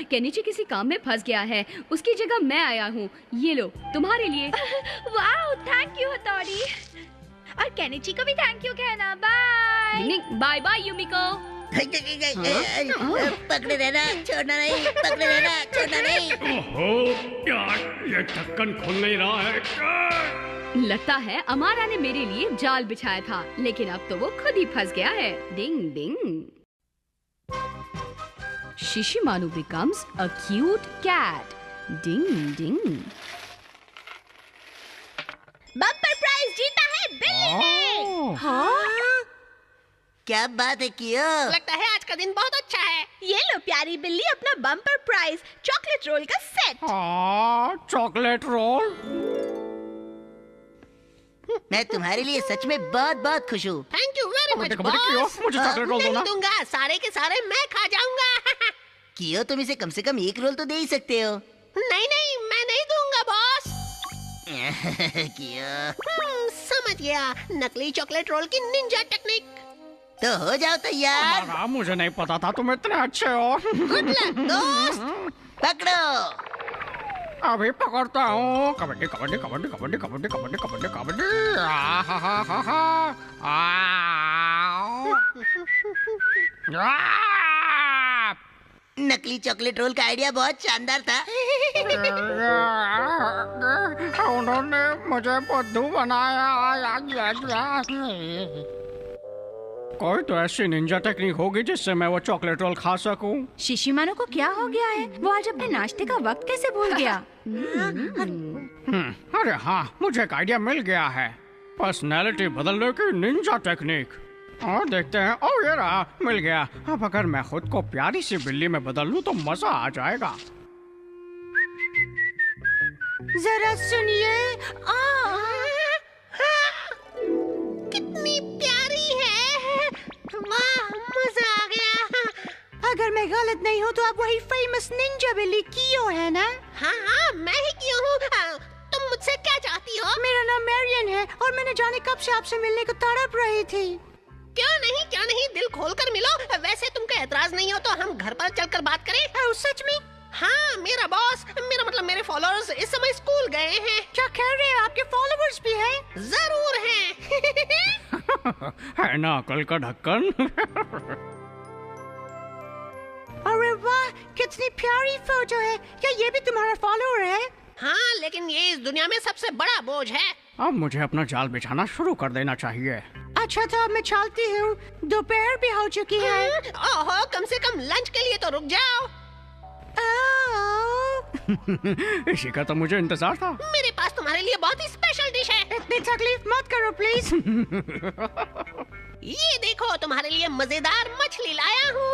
केनिची किसी काम में फंस गया है, उसकी जगह मैं आया हूँ। ये लो तुम्हारे लिए। वाह थैंक यू हथौड़ी, और केनिची को भी थैंक यू कहना। Bye bye bye Yumiko. पकड़े रहना, छोड़ना नहीं, पकड़े रहना, छोड़ना नहीं। ओहो यार, ये ढक्कन खुल नहीं रहा है। लगता है अमारा ने मेरे लिए जाल बिछाया था, लेकिन अब तो वो खुद ही फंस गया है। Ding ding. Shishimaru becomes a cute cat. Ding ding. Bumper prize जीता है बिल्ली ने। हाँ? क्या बात है कियो? लगता है आज का दिन बहुत अच्छा है। ये लो प्यारी बिल्ली अपना बम्पर प्राइज, चॉकलेट रोल का सेट। Chocolate roll. मैं तुम्हारे लिए सच में बहुत बहुत खुश हूँ। Thank you very much boss. मुझे चॉकलेट रोल नहीं दो ना। दूंगा, सारे के सारे मैं खा जाऊंगा। कियो तुम इसे कम से कम एक रोल तो दे ही सकते हो। नहीं नहीं, मैं नहीं दूंगा बॉस। कियो समझ गया, नकली चॉकलेट रोल की निंजा टेक्निक। तो हो जाओ तैयार। मुझे नहीं पता था तुम इतने अच्छे हो। गुड लक दोस्त। पकड़ो। अभी पकड़ता हूँ। कबड्डी कबड्डी कबड्डी कबड्डी कबड्डी कबड्डी कबड्डी कबड्डी। नकली चॉकलेट रोल का आइडिया बहुत शानदार था। उन्होंने मुझे बुद्धू बनाया। कोई तो ऐसी निंजा टेक्निक होगी जिससे मैं वो चॉकलेट रोल खा सकूं। शिशिमारू को क्या हो गया है? वो आज अपने नाश्ते का वक्त कैसे भूल गया? अरे हाँ, मुझे एक आइडिया मिल गया है। पर्सनैलिटी बदलने की निंजा टेक्निक। और देखते हैं। ओ ये रहा, मिल गया। अब अगर मैं खुद को प्यारी सी बिल्ली में बदल लूं तो मजा आ जाएगा। जरा सुनिए। कितनी प्यारी है। वाह, मजा आ गया। अगर मैं गलत नहीं हूँ तो आप वही फेमस निंजा बिल्ली कियो है ना? हाँ हाँ, मैं ही कियो हूँ। तुम मुझसे क्या चाहती हो? मेरा नाम मैरियन है और मैंने जाने कब से आपसे मिलने को तड़प रही थी। क्यों नहीं, दिल खोल कर मिलो। वैसे तुमको एतराज नहीं हो तो हम घर पर चलकर बात करें। सच में? हाँ, मेरा बॉस, मेरा मतलब मेरे फॉलोअर्स इस समय स्कूल गए हैं। क्या कह रहे हैं? आपके फॉलोअर्स भी हैं? जरूर हैं। है ना अकल का ढक्कन। अरे वाह, कितनी प्यारी फोटो है। क्या ये भी तुम्हारा फॉलोअर है? हाँ, लेकिन ये इस दुनिया में सबसे बड़ा बोझ है। अब मुझे अपना जाल बिछाना शुरू कर देना चाहिए। अच्छा तो अब मैं चलती हूँ, दोपहर भी हो चुकी है। ओहो, कम से कम लंच के लिए तो रुक जाओ। इसी का तो मुझे इंतजार था। मेरे पास तुम्हारे लिए बहुत ही स्पेशल डिश है। इतनी तकलीफ मत करो प्लीज। ये देखो, तुम्हारे लिए मजेदार मछली लाया हूँ।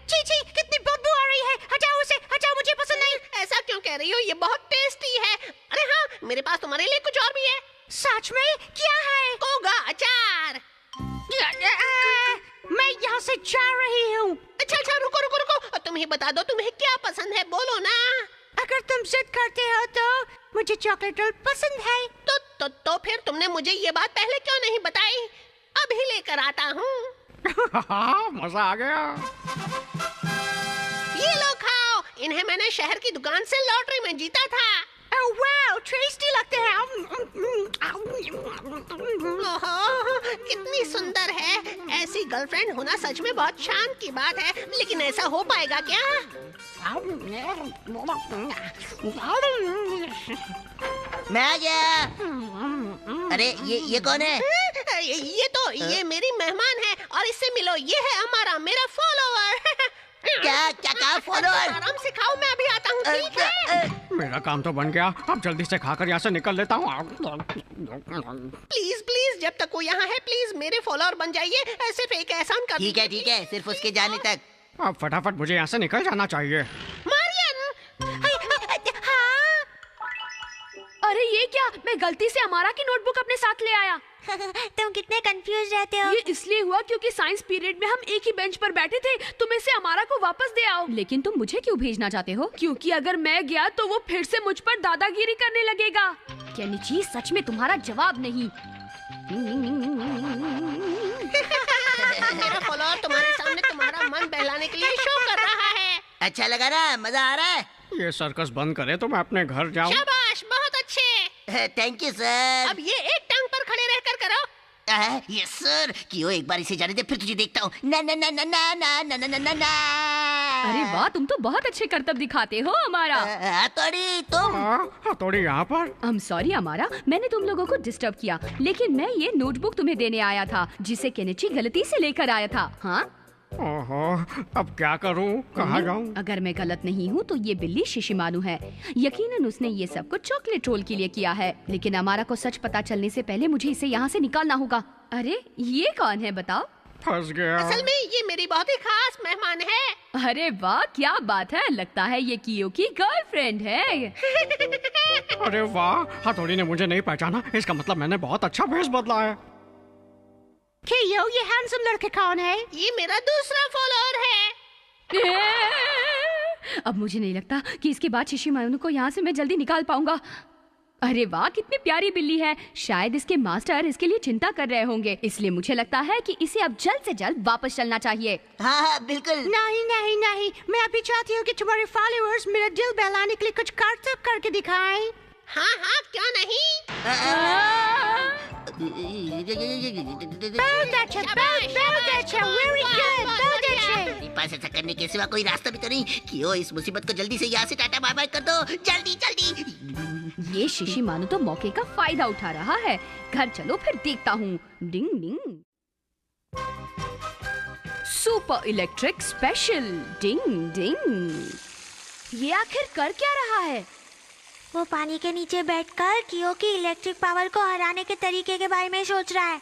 छी, कितनी बदबू आ रही है। हटाओ उसे, हटाओ, मुझे पसंद नहीं। ऐसा क्यों कह रही हो? ये बहुत टेस्टी है। अरे हाँ, मेरे पास तुम्हारे लिए कुछ और भी है। सच में? क्या है? कोगा अचार। मैं यहाँ से जा रही हूँ। अच्छा, रुको। तुम ही बता दो, तुम्हें क्या पसंद है, बोलो ना। अगर तुम जिद करते हो तो मुझे चॉकलेट रोल पसंद है। तो फिर तुमने मुझे ये बात पहले क्यों नहीं बताई? अभी लेकर आता हूँ। मजा आ गया। ये लो खाओ। इन्हें मैंने शहर की दुकान से लॉटरी में जीता था। वाह, टेस्टी लगते हैं। ओहो, कितनी सुंदर है। ऐसी गर्लफ्रेंड होना सच में बहुत शान की बात है, लेकिन ऐसा हो पाएगा क्या? मैं आ गया। अरे ये कौन है? ये मेरी मेहमान है और इससे मिलो, ये है अमारा, मेरा फॉलोअर। क्या फॉलोअर? आराम से खाओ, मैं अभी आता हूँ, ठीक है? मेरा काम तो बन गया, अब जल्दी से खाकर यहाँ से निकल लेता हूँ। प्लीज, जब तक वो यहाँ है, प्लीज मेरे फॉलोअर बन जाइए। सिर्फ एक एहसान कर। ठीक है, सिर्फ उसके जाने तक। अब फटाफट मुझे यहाँ से निकल जाना चाहिए। मारियन! अरे ये क्या? मैं गलती से अमारा की नोटबुक अपने साथ ले आया। तुम कितने कंफ्यूज रहते हो। ये इसलिए हुआ क्योंकि साइंस पीरियड में हम एक ही बेंच पर बैठे थे। तुम इसे अमारा को वापस दे आओ। लेकिन तुम मुझे क्यों भेजना चाहते हो? क्योंकि अगर मैं गया तो वो फिर से मुझ पर दादागिरी करने लगेगा। केनिची, सच में तुम्हारा जवाब नहीं। मेरा फॉलोअर तुम्हारे सामने तुम्हारा मन बहलाने के लिए शो कर रहा है। अच्छा लगा ना? मजा आ रहा है? ये सर्कस बंद करे तो मैं अपने घर जाऊँ। शाबाश, बहुत अच्छे। Thank you sir. अब ये एक टांग पर खड़े रहकर करो। Yes sir. कियो, एक बार इसे जाने दे, फिर तुझे देखता हूँ। ना। अरे वाह, तुम तो बहुत अच्छे करतब दिखाते हो अमारा। हथौड़ी, तुम? हथौड़ी यहाँ पर? I'm sorry अमारा, मैंने तुम लोगों को डिस्टर्ब किया, लेकिन मैं ये नोटबुक तुम्हें देने आया था, जिसे केनिची गलती से लेकर आया था। हाँ? ओहो, अब क्या करूं? कहाँ जाऊं? अगर मैं गलत नहीं हूँ तो ये बिल्ली शिशिमानु है। यकीनन उसने ये सब कुछ चॉकलेट रोल के लिए किया है, लेकिन अमारा को सच पता चलने से पहले मुझे इसे यहाँ से निकालना होगा। अरे ये कौन है बताओ? फंस गया। असल में ये मेरी बहुत ही खास मेहमान है। अरे वाह, क्या बात है, लगता है ये कियो की गर्लफ्रेंड है। अरे वाह, हथौड़ी ने मुझे नहीं पहचाना, इसका मतलब मैंने बहुत अच्छा भेष बदला है। कियो, ये हैंडसम लड़के कौन है? ये मेरा दूसरा फॉलोअर है। अब मुझे नहीं लगता कि इसके बाद शिशिमानु को यहाँ से मैं जल्दी निकाल पाऊंगा। अरे वाह, कितनी प्यारी बिल्ली है। शायद इसके मास्टर इसके लिए चिंता कर रहे होंगे, इसलिए मुझे लगता है कि इसे अब जल्द से जल्द वापस चलना चाहिए। हाँ, बिल्कुल। नहीं, मैं अभी चाहती हूँ कि तुम्हारे फॉलोअर्स मेरा दिल बहलाने के लिए कुछ करतब करके दिखाएं। हाँ, क्यों नहीं? बहुत अच्छा, वेरी गुड, बहुत अच्छे। पास ऐसा करने के सिवा कोई रास्ता भी तो नहीं। क्यों इस मुसीबत को जल्दी से यहाँ से टाटा बाय बाय कर दो, जल्दी। ये शिशिमानु तो मौके का फायदा उठा रहा है। घर चलो फिर देखता हूँ। Ding ding. Super electric special. Ding ding. ये आखिर कर क्या रहा है? वो पानी के नीचे बैठकर कियो की इलेक्ट्रिक पावर को हराने के तरीके के बारे में सोच रहा है।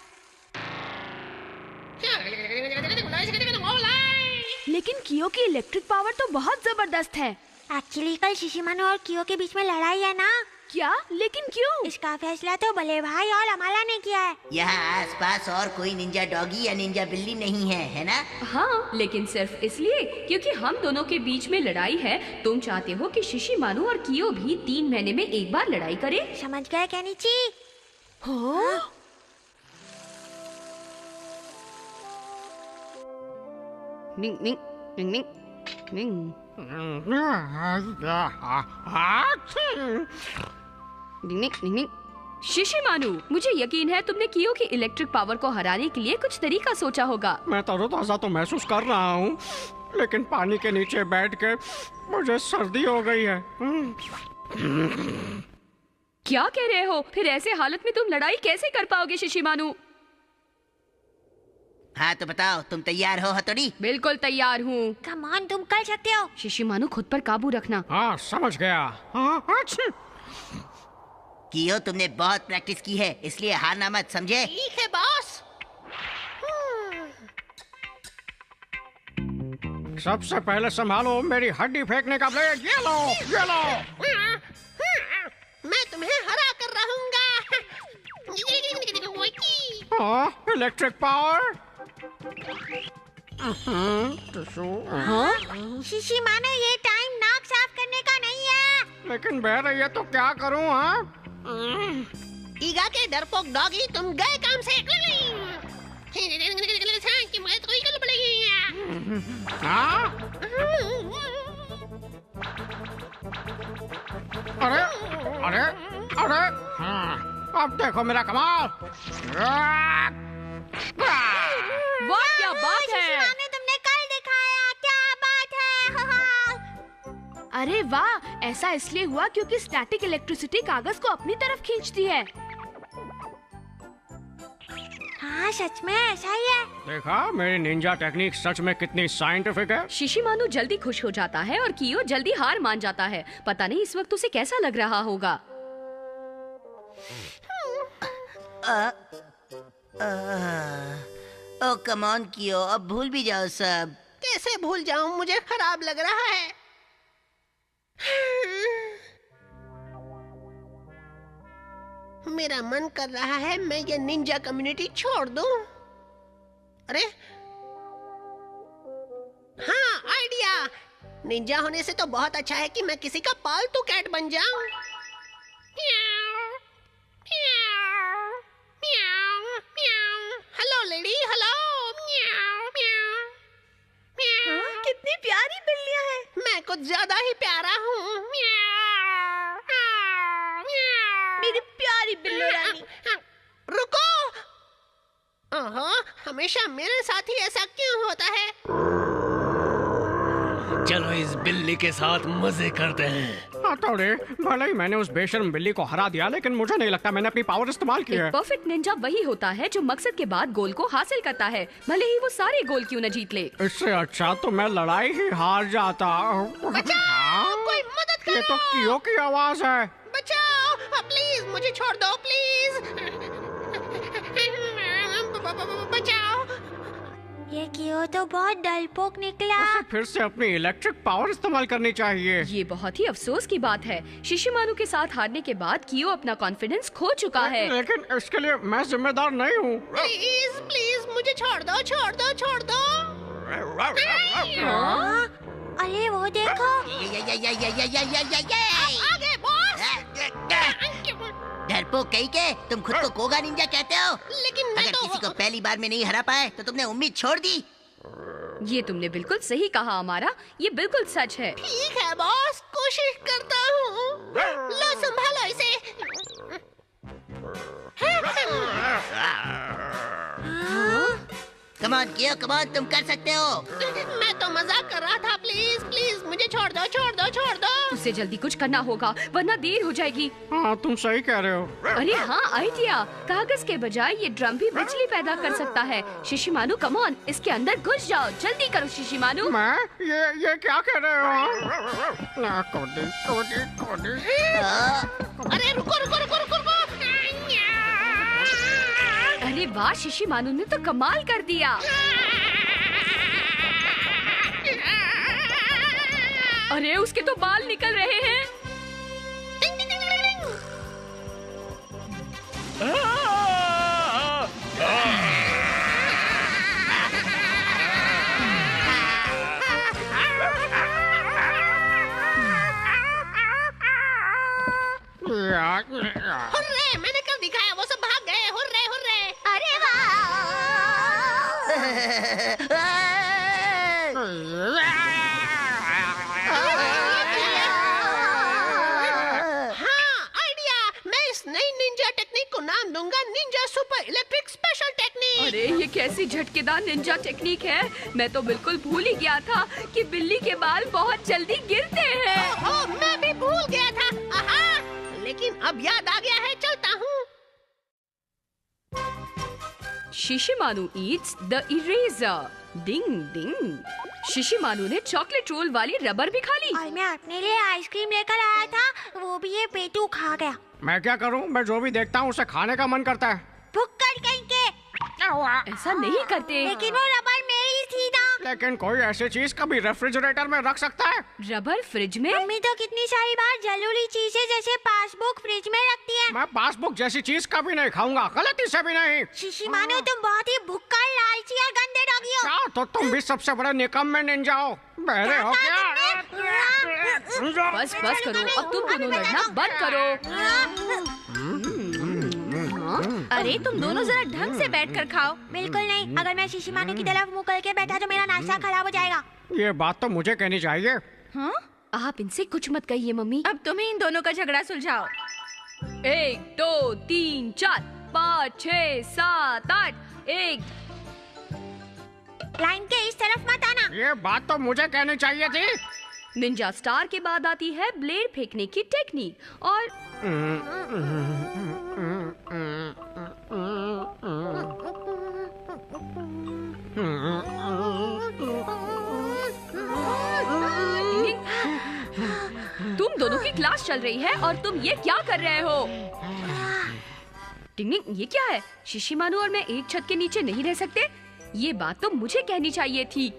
लेकिन कियो की इलेक्ट्रिक पावर तो बहुत जबरदस्त है। एक्चुअली कल शिशिमानु और कियो के बीच में लड़ाई है ना। क्या? लेकिन क्यों? इसका फैसला तो बड़े भाई और अमाला ने किया है। यहाँ आसपास और कोई निंजा डॉगी या निंजा बिल्ली नहीं है ना? हाँ, लेकिन सिर्फ इसलिए क्योंकि हम दोनों के बीच में लड़ाई है। तुम चाहते हो कि शिशिमानु और कियो भी 3 महीने में एक बार लड़ाई करे। समझ गए केनिची? हो? निंग निंग निंग निंग। शिशिमानु, मुझे यकीन है तुमने कियो की इलेक्ट्रिक पावर को हराने के लिए कुछ तरीका सोचा होगा। मैं तरोताजा तो महसूस कर रहा हूँ, लेकिन पानी के नीचे बैठ के मुझे सर्दी हो गई है। क्या कह रहे हो? फिर ऐसे हालत में तुम लड़ाई कैसे कर पाओगे शिशिमानु? हाँ तो बताओ, तुम तैयार हो हथौड़ी? बिल्कुल तैयार हूँ। कम ऑन, तुम कर सकते हो। शिशिमानु, खुद पर काबू रखना। हाँ समझ गया। कियो, तुमने बहुत प्रैक्टिस की है, इसलिए हारना मत, समझे? ठीक है बॉस। सबसे पहले संभालो मेरी हड्डी फेंकने का ब्लेड। ये लो, ये लो। मैं तुम्हें हरा कर रहूंगा। Electric power. शिशिमानु, ये टाइम नाक साफ करने का नहीं है। लेकिन बह रही है तो क्या करूँ? हाँ, ईगा के डरपोक डॉगी, तुम गए काम से। हाँ? अरे अरे अरे, हाँ, अब देखो मेरा कमाल। वाह, क्या बात है! शिशिमानु, तुमने कल दिखाया, क्या बात है। अरे वाह, ऐसा इसलिए हुआ क्योंकि स्टैटिक इलेक्ट्रिसिटी कागज को अपनी तरफ खींचती है। हाँ, सच में ऐसा ही है। देखा, मेरी निंजा टेक्निक सच में कितनी साइंटिफिक है। शिशिमानु जल्दी खुश हो जाता है और कियो जल्दी हार मान जाता है। पता नहीं इस वक्त उसे कैसा लग रहा होगा। ओ कम ऑन कियो, अब भूल भी जाओ सब। कैसे भूल जाऊं, मुझे खराब लग रहा है। मेरा मन कर रहा है मैं ये निंजा कम्युनिटी छोड़ दूं। अरे हाँ, आइडिया। निंजा होने से तो बहुत अच्छा है कि मैं किसी का पालतू कैट बन जाऊं। Hello lady, hello. कितनी प्यारी बिल्लियां हैं। मैं कुछ ज्यादा ही प्यारा हूँ। मेरी प्यारी बिल्ली रानी। रुको। ओहो, हमेशा मेरे साथ ही ऐसा क्यों होता है? चलो इस बिल्ली के साथ मजे करते हैं। हथौड़े, भले ही मैंने उस बेशर्म बिल्ली को हरा दिया, लेकिन मुझे नहीं लगता मैंने अपनी पावर इस्तेमाल की है। एक परफेक्ट निंजा वही होता है जो मकसद के बाद गोल को हासिल करता है, भले ही वो सारे गोल क्यों न जीत ले। इससे अच्छा तो मैं लड़ाई ही हार जाता। बचाओ, कोई मदद करो। ये तो कियो की आवाज है। बचाओ, प्लीज मुझे छोड़ दो, प्लीज। बचाओ। ये कियो तो बहुत डरपोक निकला। उसे फिर से अपनी इलेक्ट्रिक पावर इस्तेमाल करनी चाहिए। ये बहुत ही अफसोस की बात है। शिशिमानु के साथ हारने के बाद कियो अपना कॉन्फिडेंस खो चुका है। लेकिन इसके लिए मैं जिम्मेदार नहीं हूँ। प्लीज प्लीज मुझे छोड़ दो, छोड़ दो, छोड़ दो। अरे वो देखो। आगे बॉस। डरपोक कहीं के, तुम खुद को कोगा निंजा कहते हो? लेकिन मैं अगर तो किसी को पहली बार में नहीं हरा पाए तो तुमने उम्मीद छोड़ दी। ये तुमने बिल्कुल सही कहा अमारा, ये बिल्कुल सच है। ठीक है बॉस, कोशिश करता हूँ। लो संभालो इसे। कम ऑन कियो, कम ऑन, तुम कर सकते हो। मैं तो मजाक कर रहा था। प्लीज प्लीज मुझे छोड़ दो, छोड़ दो, छोड़ दो। उसे जल्दी कुछ करना होगा वरना देर हो जाएगी। हाँ, तुम सही कह रहे हो। अरे हाँ, आइडिया। कागज के बजाय ये ड्रम भी बिजली पैदा कर सकता है। शिशिमानु, कम ऑन, इसके अंदर घुस जाओ। जल्दी करो शिशिमानु। मैं ये क्या कह रहे हो? कोडी, कोडी, कोडी। अरे रुको रुको रुको रुको रुको। अरे वाह, शिशिमानु ने तो कमाल कर दिया। अरे उसके तो बाल निकल रहे हैं। हुर्रे, मैंने कल दिखाया, वो सब भाग गए। Hurray hurray. अरे वाह। को नाम दूंगा Ninja super electric special technique. अरे ये कैसी झटकेदार निंजा टेक्निक है। मैं तो बिल्कुल भूल ही गया था कि बिल्ली के बाल बहुत जल्दी गिरते हैं। ओह, मैं भी भूल गया था। आहा, लेकिन अब याद आ गया है, चलता हूँ। शिशिमानु ईट्स द इरेजर। डिंग डिंग। शिशिमानु ने चॉकलेट रोल वाली रबर भी खा ली। और मैं अपने लिए आइसक्रीम लेकर आया था, वो भी ये पेटू खा गया। मैं क्या करूं? मैं जो भी देखता हूं उसे खाने का मन करता है। भुक्कड़ कहीं के। ऐसा नहीं करते। लेकिन वो रबर मेरी थी ना। लेकिन कोई ऐसी चीज कभी रेफ्रिजरेटर में रख सकता है? रबर फ्रिज में? मम्मी तो कितनी सारी बार जरूरी चीजें जैसे पासबुक फ्रिज में रखती है। मैं पासबुक जैसी चीज कभी नहीं खाऊंगा, गलती से भी नहीं। शिशिमानु, तुम बहुत ही भुक्कड़, लालची और गंदे डॉगी हो। क्या? तो तुम भी सबसे बड़े निकम्मे निंजा हो। बहरे हो क्या? बस बस करो, अब तुम दोनों लड़ना बंद करो। अरे तुम दोनों जरा ढंग से बैठकर खाओ। बिल्कुल नहीं, अगर मैं शिशिमानु की तरफ मुंह करके बैठा तो मेरा नाश्ता खराब हो जाएगा। ये बात तो मुझे कहनी चाहिए। हाँ? आप इनसे कुछ मत कहिए मम्मी। अब तुम्हें इन दोनों का झगड़ा सुलझाओ। 1 2 3 4 5 6 7 8 1। लाइन के इस तरफ मत आना। ये बात तो मुझे कहनी चाहिए थी। निंजा स्टार के बाद आती है ब्लेड फेंकने की टेक्निक और तुम दोनों की क्लास चल रही है और तुम ये क्या कर रहे हो? टिंग ये क्या है? शिशिमानु और मैं एक छत के नीचे नहीं रह सकते? ये बात तो मुझे कहनी चाहिए थी।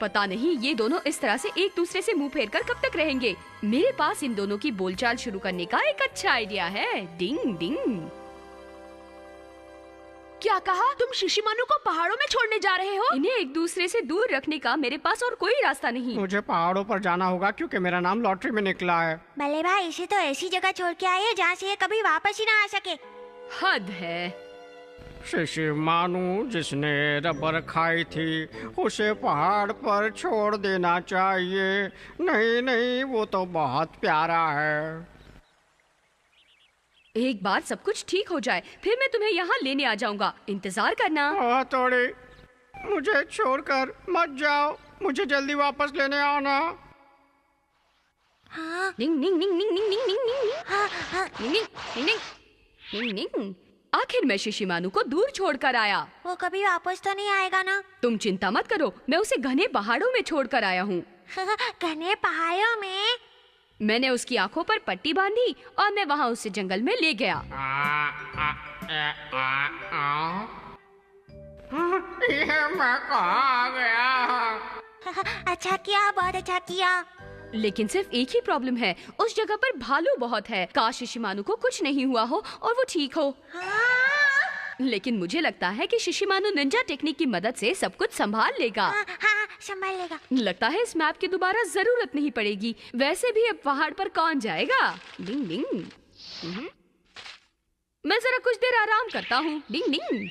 पता नहीं ये दोनों इस तरह से एक दूसरे से मुंह फेर कर कब तक रहेंगे। मेरे पास इन दोनों की बोलचाल शुरू करने का एक अच्छा आइडिया है। Ding ding. क्या कहा? तुम शिशिमानु को पहाड़ों में छोड़ने जा रहे हो? इन्हें एक दूसरे से दूर रखने का मेरे पास और कोई रास्ता नहीं। मुझे पहाड़ों पर जाना होगा क्योंकि मेरा नाम लॉटरी में निकला है। भले भाई, इसे तो ऐसी जगह छोड़ के आए जहाँ से ये कभी वापस ही ना आ सके। हद है। शिशिमानु जिसने रबर खाई थी उसे पहाड़ पर छोड़ देना चाहिए। नहीं नहीं, वो तो बहुत प्यारा है। एक बार सब कुछ ठीक हो जाए फिर मैं तुम्हें यहाँ लेने आ जाऊंगा। इंतजार करना। थोड़ी मुझे छोड़कर मत जाओ, मुझे जल्दी वापस लेने आना। हाँ? निंग निंग निंग निंग निंग निंग निंग निंग निंग निंग निंग निंग। आखिर मैं शिशिमानु को दूर छोड़कर आया। वो कभी वापस तो नहीं आएगा ना? तुम चिंता मत करो, मैं उसे घने पहाड़ों में छोड़कर आया हूँ। घने पहाड़ों में? मैंने उसकी आंखों पर पट्टी बांधी और मैं वहाँ उसे जंगल में ले गया। ये मैं कहाँ आ गया? अच्छा किया, बहुत अच्छा किया। लेकिन सिर्फ एक ही प्रॉब्लम है, उस जगह पर भालू बहुत है। काश शिशिमानु को कुछ नहीं हुआ हो और वो ठीक हो। लेकिन मुझे लगता है कि शिशिमानु निंजा टेक्निक की मदद से सब कुछ संभाल लेगा। हाँ, संभाल लेगा। लगता है इस मैप की दोबारा जरूरत नहीं पड़ेगी। वैसे भी अब पहाड़ पर कौन जाएगा? डिंग डिंग। मैं जरा कुछ देर आराम करता हूँ। डिंग डिंग।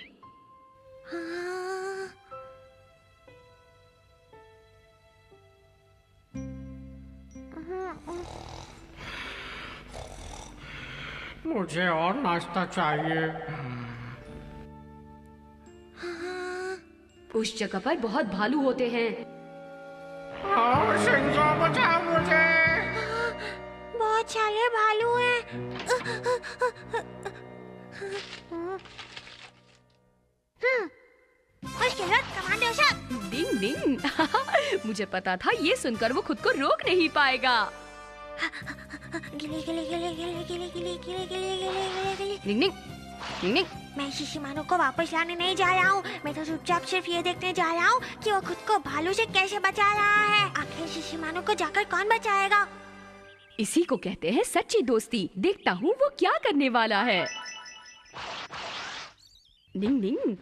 मुझे और नाश्ता चाहिए। उस जगह पर बहुत भालू होते हैं। शिंजो बचाओ मुझे। बहुत सारे भालू हैं। कमांडो साहब। डिंग डिंग। मुझे पता था ये सुनकर वो खुद को रोक नहीं पाएगा। गिले गिले गिले गिले गिले गिले गिले गिले गिले गिले। डिंग डिंग डिंग डिंग। मैं शिशिमानु को वापस लाने नहीं जा रहा हूँ। मैं तो चुपचाप सिर्फ ये देखने जा रहा हूँ कि वो खुद को भालू से कैसे बचा रहा है। आखिर शिशिमानु को जाकर कौन बचाएगा? इसी को कहते हैं सच्ची दोस्ती। देखता हूँ वो क्या करने वाला है। डिंग डिंग।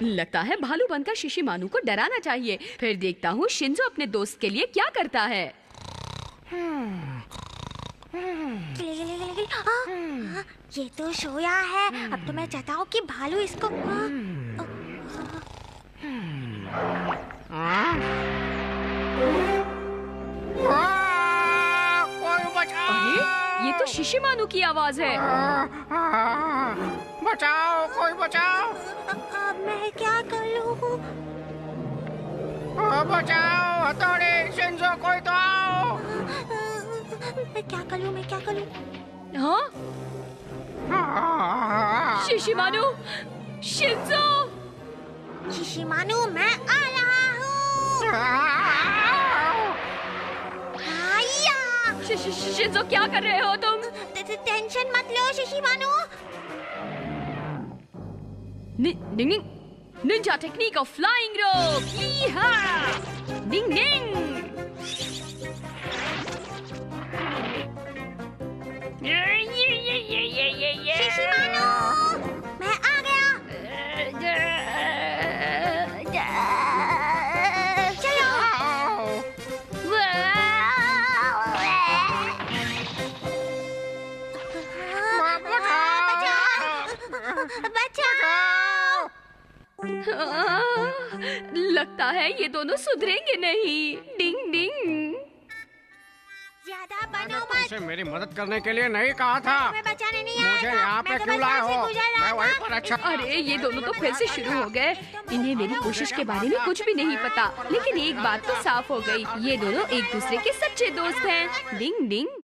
लगता है भालू बनकर शिशिमानु को डराना चाहिए। फिर देखता हूँ शिंजो अपने दोस्त के लिए क्या करता है। गिले गिले गिले गिले। ये तो सोया है। अब तो मैं चाहता हूँ कि भालू इसको अरे ये तो शिशिमानु की आवाज है। बचाओ, कोई बचाओ। अब मैं क्या करूँ? बचाओ, हथौड़ी, शिंजो, कोई तो आओ। मैं क्या करूँ? हाँ? शिशिमानु, शिंजो। शिशिमानु, मैं आ रहा हूँ। शिंजो, क्या कर रहे हो तुम? टेंशन मत लो शिशिमानु। निंजा टेक्निक ऑफ फ्लाइंग रोप। यीहा! डिंग डिंग। शिशिमानु, मैं आ गया। चलो। बचाओ। लगता है ये दोनों सुधरेंगे नहीं। डिंग डिंग। ज्यादा बनो मत। तुमसे मेरी मदद करने के लिए नहीं कहा था। तुम्हें बचाने नहीं आया मुझे था। यहाँ पे मैं तो क्यों बस लाए यहाँ से हो? गुजर रहा मैं वहीं था। पर अच्छा। अरे ये दोनों तो फिर से शुरू हो गए। इन्हें मेरी कोशिश के बारे में कुछ भी नहीं पता। लेकिन एक बात तो साफ हो गई, ये दोनों एक दूसरे के सच्चे दोस्त हैं। डिंग डिंग।